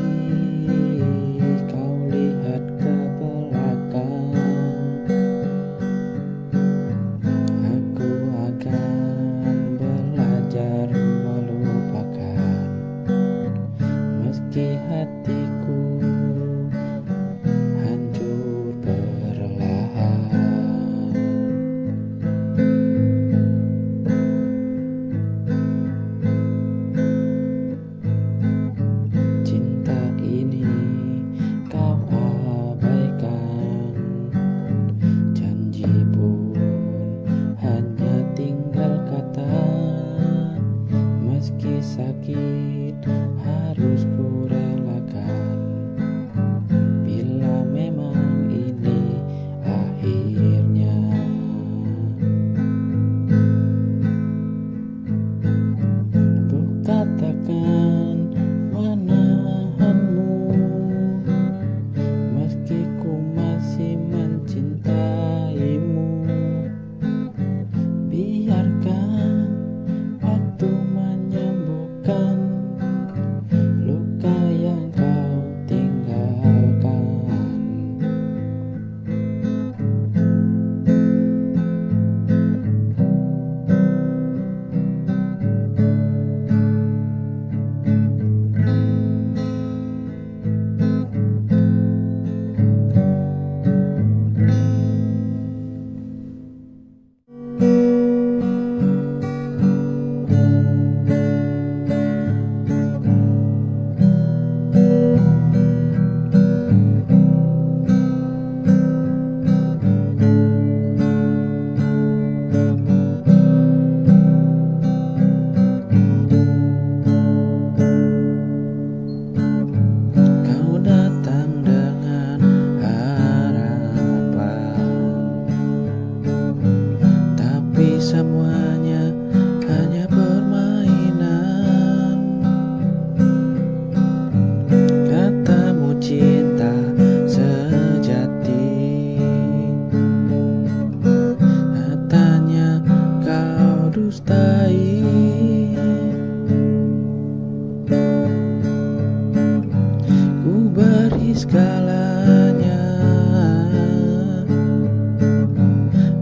segalanya,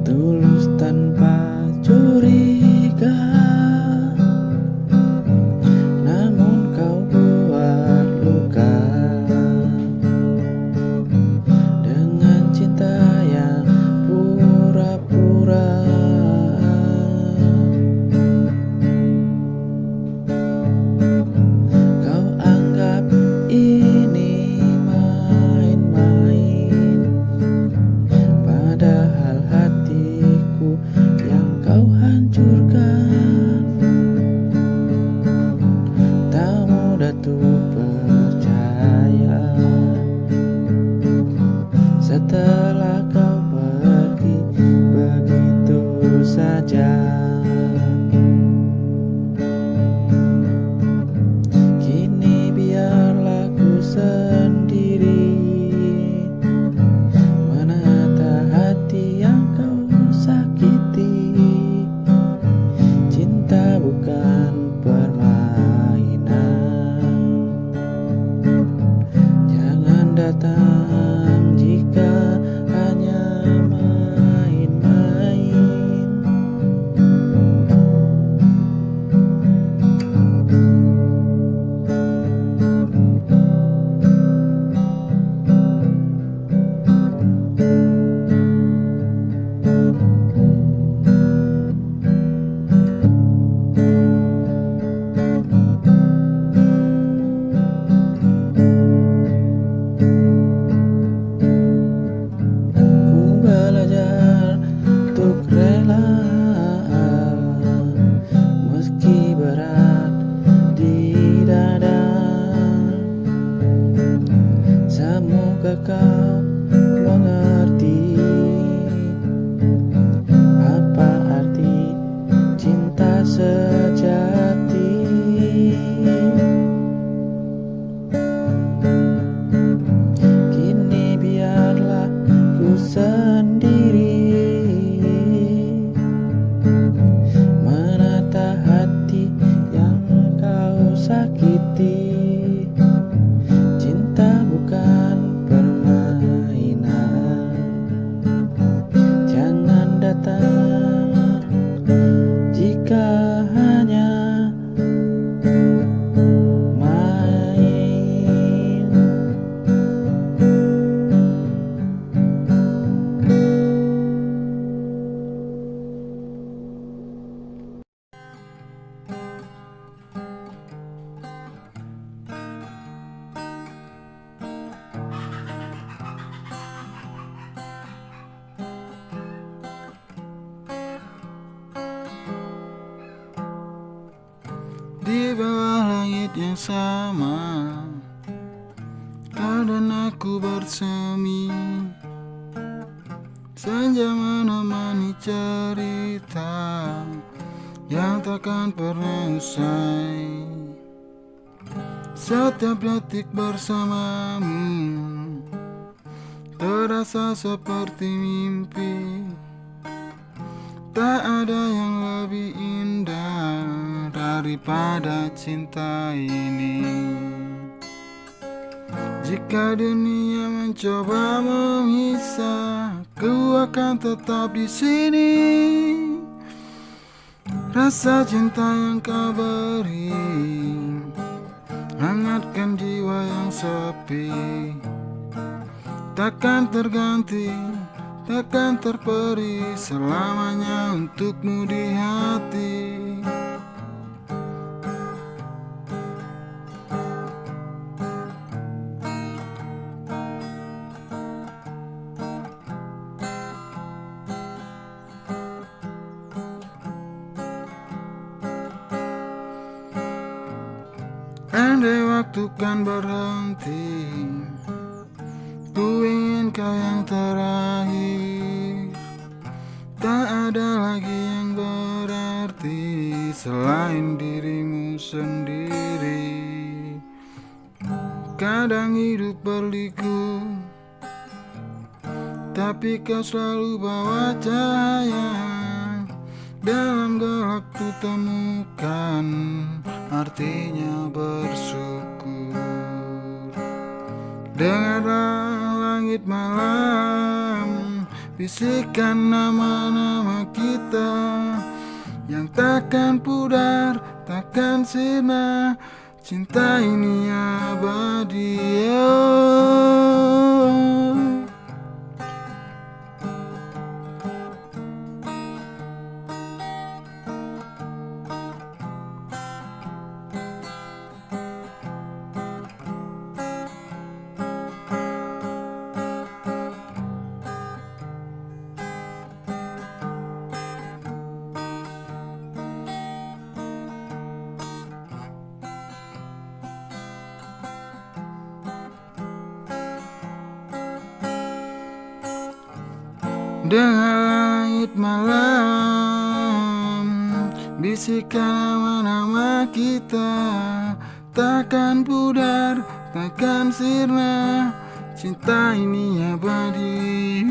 tulus tanpa curiga. Namun kau buat luka dengan cinta yang pura-pura. Kau anggap ini main-main, padahal hatiku yang kau hancurkan. Tak mudah tuh percaya setelah kau pergi begitu saja. Kini biarlah ku sendiri menata hati yang kau sakiti. Cinta bukan permainan, jangan datang jika hanya main-main. Ku belajar untuk rela meski berat di dada. Semoga kau mengerti apa arti cinta sejati. Kini biarlah ku sendiri menata hati yang kau sakiti. Cinta bukan permainan, jangan datang jika hanya main. Di bawah langit yang sama, kau dan aku bersemi. Senja menemani cerita yang takkan pernah usai. Setiap detik bersamamu terasa seperti mimpi. Tak ada yang lebih indah daripada cinta ini. Jika dunia mencoba memisah, ku akan tetap di sini. Rasa cinta yang kau beri hangatkan jiwa yang sepi. Takkan terganti, takkan terperi selamanya untukmu di hati. Andai waktu kan berhenti, ku ingin kau yang terakhir. Tak ada lagi yang berarti selain dirimu sendiri. Kadang hidup berliku, tapi kau selalu bawa cahaya. Dalam gelap ku temukan artinya bersyukur. Dengarlah langit malam, bisikan nama-nama kita yang takkan pudar, takkan sirna. Cinta ini abadi. Dengar langit malam, bisikan nama-nama kita, takkan pudar, takkan sirna. Cinta ini abadi.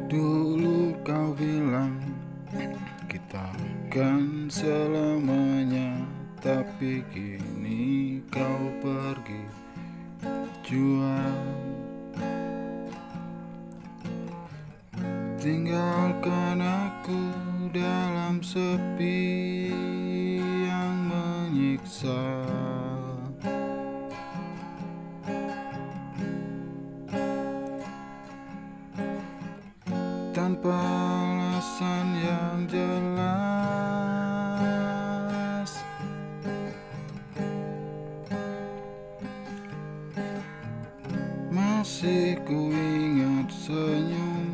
Dulu kau bilang kita kan selamanya, tapi kini kau pergi jua. Tinggalkan aku dalam sepi yang menyiksa. Tanpa alasan yang jelas, masih ku ingat senyum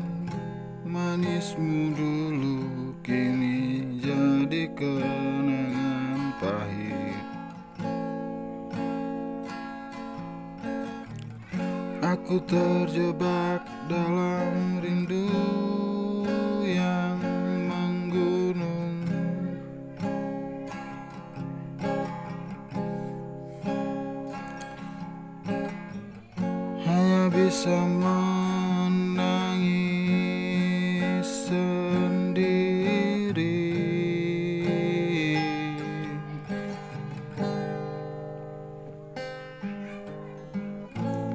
manismu dulu, kini jadi kenangan pahit. Aku terjebak dalam rindu yang menggunung, hanya bisa menangis sendiri.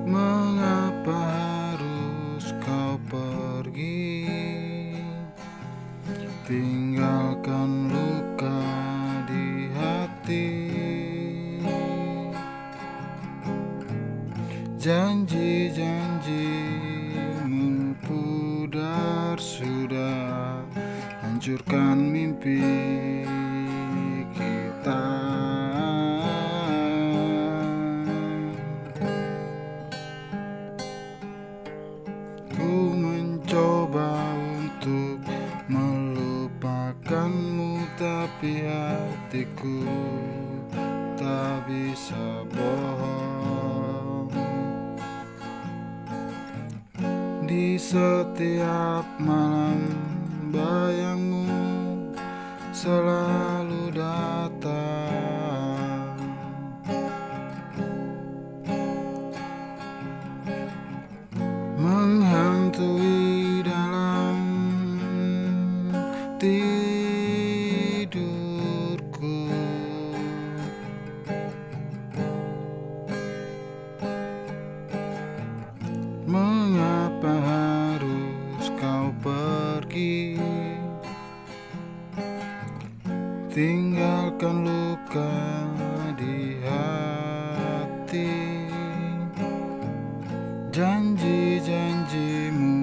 Mengapa harus kau pergi, tinggalkan luka di hati. Janji-janjimu pudar sudah, hancurkan mimpi kita. Ku mencoba untuk melupakanmu, tapi hatiku tak bisa bohong. Di setiap malam bayangmu selalu datang, menghantui dalam tidurku. Mengapa harus kau pergi, tinggalkan luka di hati. Janji-janjimu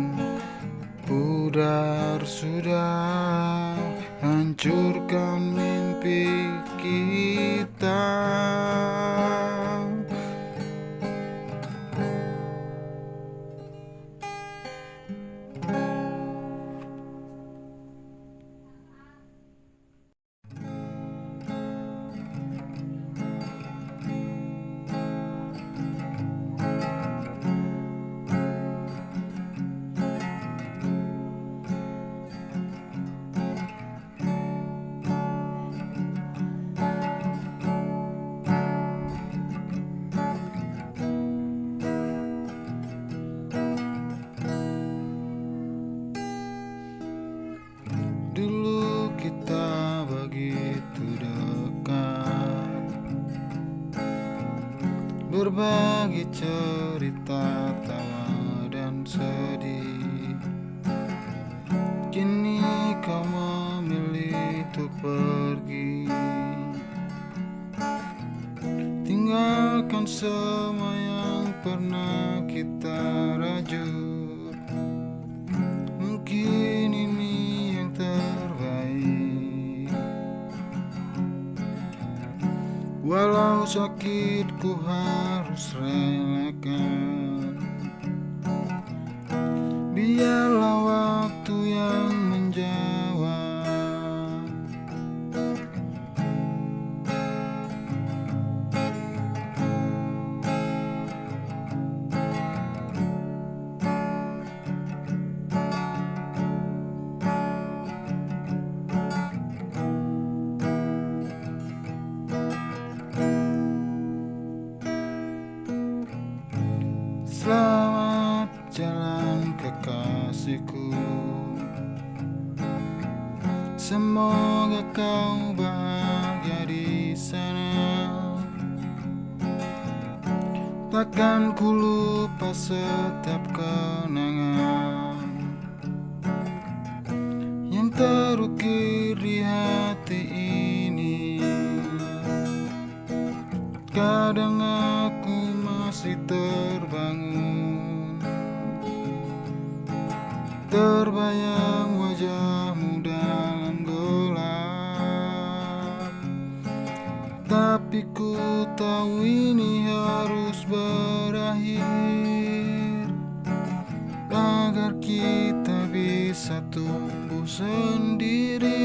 pudar sudah, hancurkan mimpi kita. berbagi cerita tawa dan sedih. Kini kau memilih untuk pergi, tinggalkan semua yang pernah kita rajut. Mungkin ini yang terbaik. Walau sakit ku harus relakan, biarlah waktu yang menjawab. Selamat jalan kekasihku, semoga kau bahagia di sana. Takkan ku lupa setiap kenangan yang terukir di hati ini. Kadang aku masih terbangun, terbayang wajahmu dalam gelap. Tapi ku tahu ini harus berakhir, agar kita bisa tumbuh sendiri.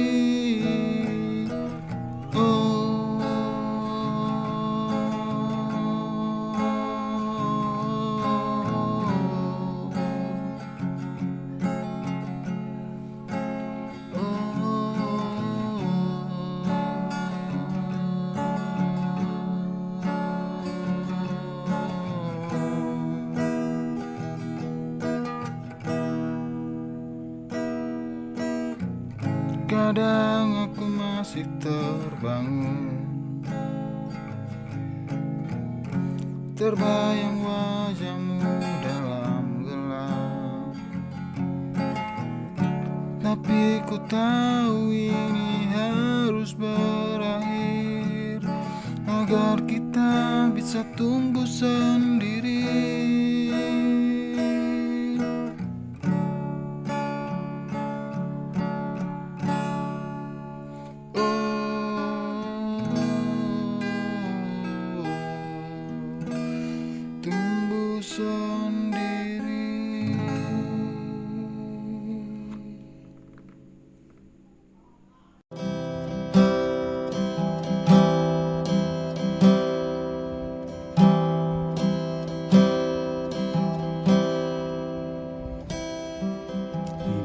Kadang aku masih terbangun, terbayang wajahmu dalam gelap. Tapi ku tahu ini harus berakhir, agar kita bisa tumbuh sendiri. Tumbuh sendiri.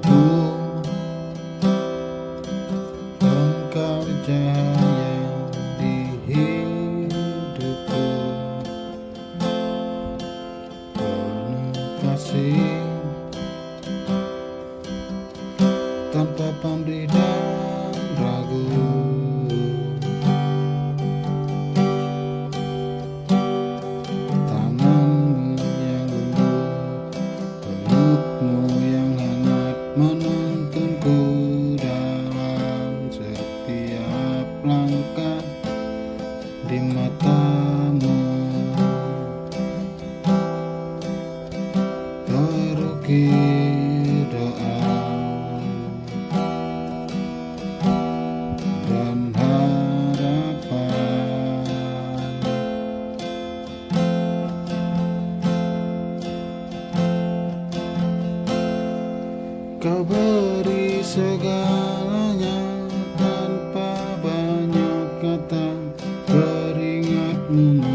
Ibu, engkau cahaya di hidupku, kasih tanpa pamrih dan ragu. Tanganmu yang lembut, pelukmu yang hangat menuntunku dalam setiap langkah. Di matamu terukir doa dan harapan. Kau beri segalanya tanpa banyak kata. Keringatmu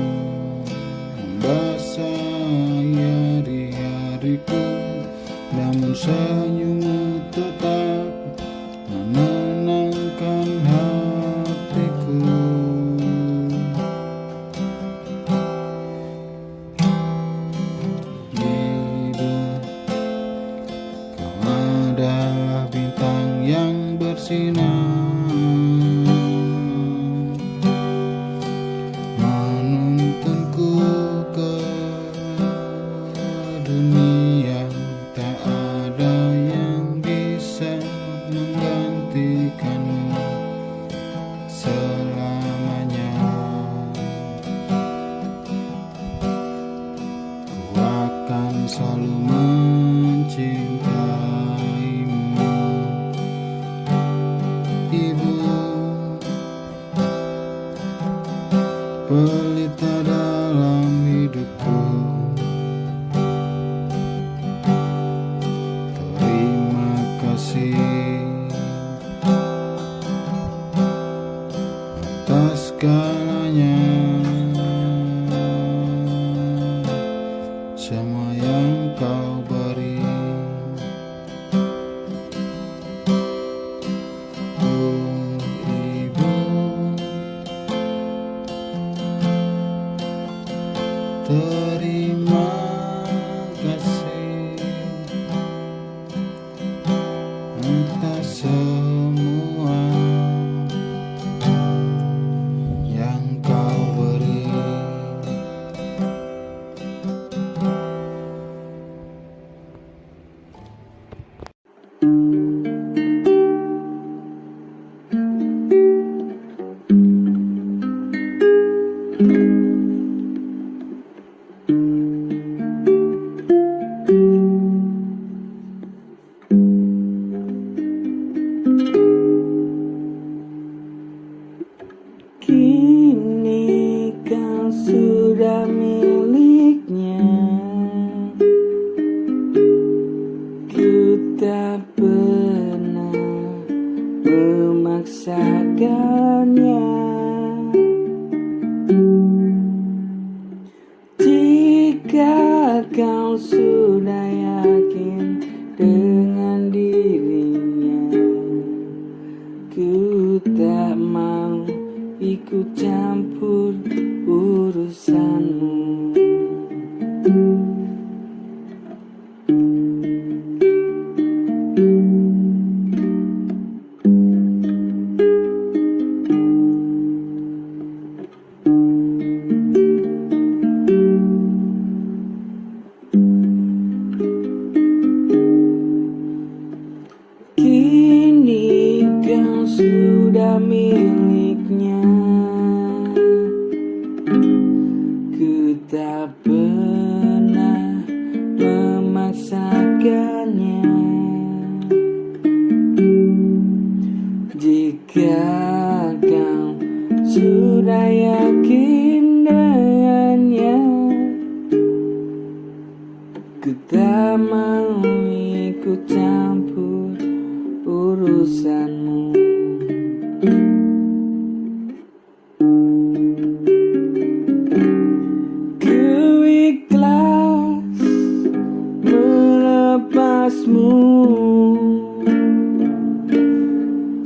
membasahi hari-hariku, namun senyummu tetap menenangkan hatiku. Ibu, kau adalah bintang yang bersinar, menuntunku semua yang kau beri. Kini kau sudah miliknya. Ku tak pernah memaksakannya. Jika kau sudah yakin dengan dirinya, ku tak mau ikut campur urusanmu. Kini kau sudah miliknya. Ku tak pernah memaksakannya. Jika kau sudah yakin dengannya, ku tak mau ikut campur urusanmu. Ku ikhlas melepasmu.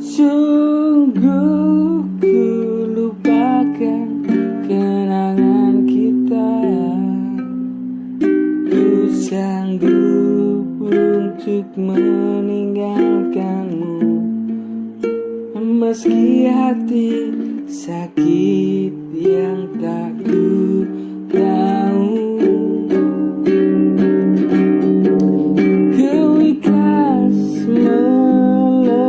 Sungguh ku lupakan kenangan kita. Ku sanggup untuk meninggalkanmu, meski hati sakit yang tak ku tahu. Ku ikhlas melepasmu.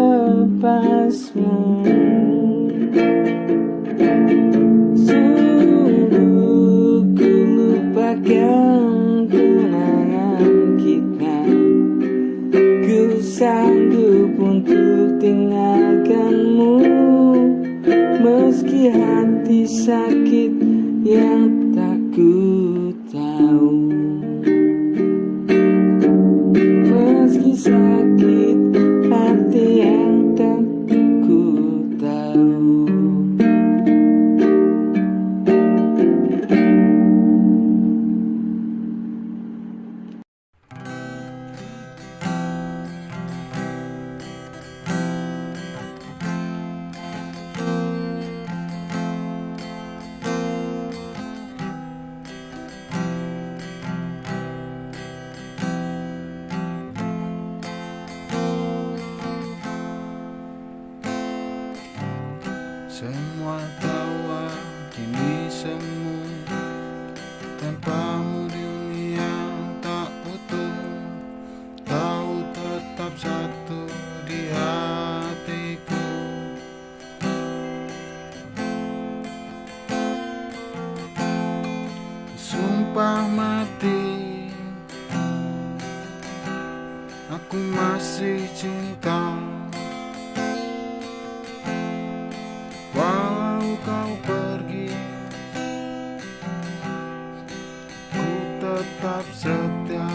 Sungguh ku lupakan kenangan kita. Ku sanggup untuk tinggalkanmu, meski hati sakit yang tak ku tahu. Meski sakit hati yang tak ku tahu. Semua tawa kini semu, tanpamu dunia tak utuh. Kau tetap satu di hatiku. Sumpah mati, aku masih cinta. Walau kau pergi, ku tetap setia.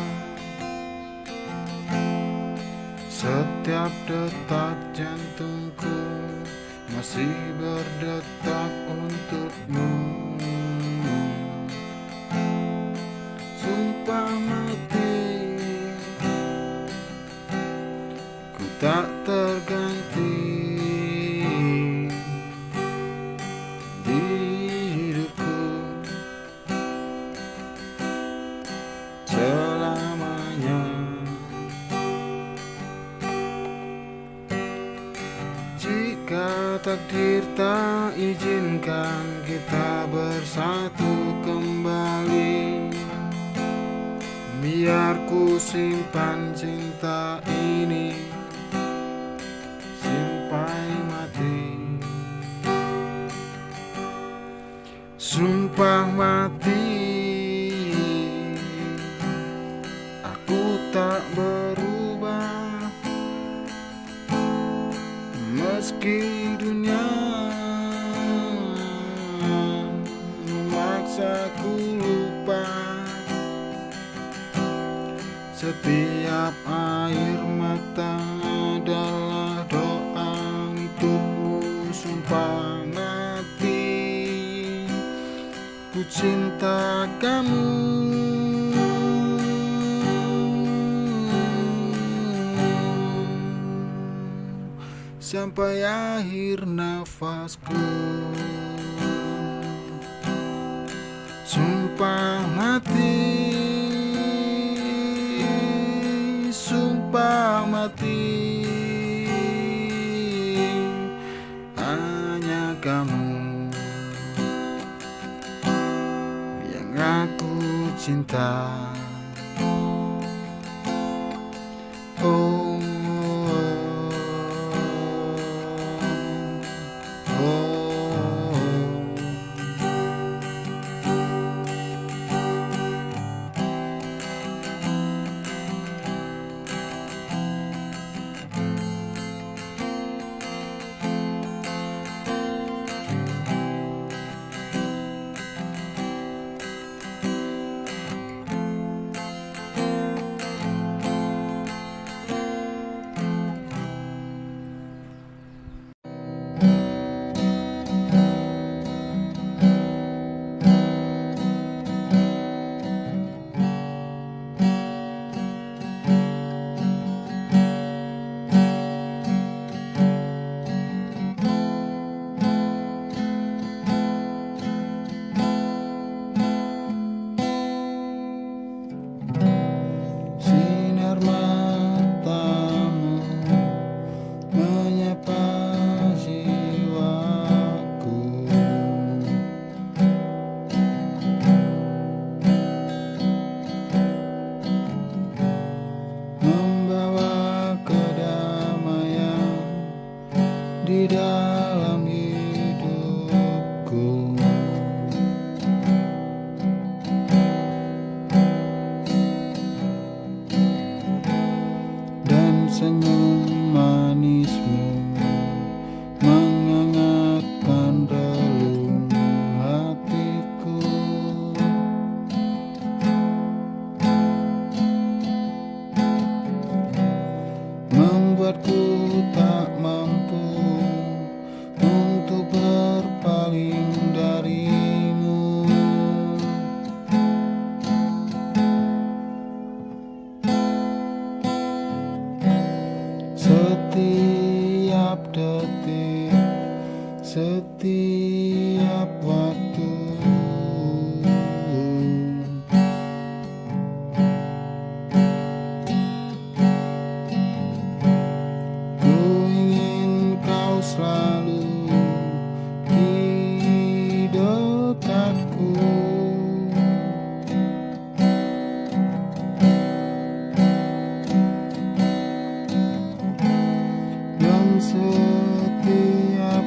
Setiap detak jantungku masih berdetak untukmu. Sumpah mati, ku tak terganti. takdir tak izinkan kita bersatu kembali, biar ku simpan cinta ini sampai mati. Sumpah mati, aku tak berubah, meski dunia memaksaku lupa. Setiap air mata adalah doa untukmu. Sumpah mati, ku cinta kamu. Sampai akhir nafasku. Sumpah mati, sumpah mati, hanya kamu yang aku cinta. Oh, oh, oh. Sinar matamu menyapa jiwaku, membawa kedamaian di dalam hidupku. Dan senyum manismu menghangatkan relung hatiku. Membuatku tak mampu untuk berpaling darimu. Setiap detik, setiap waktu, ku ingin kau selalu di dekatku. Dan setiap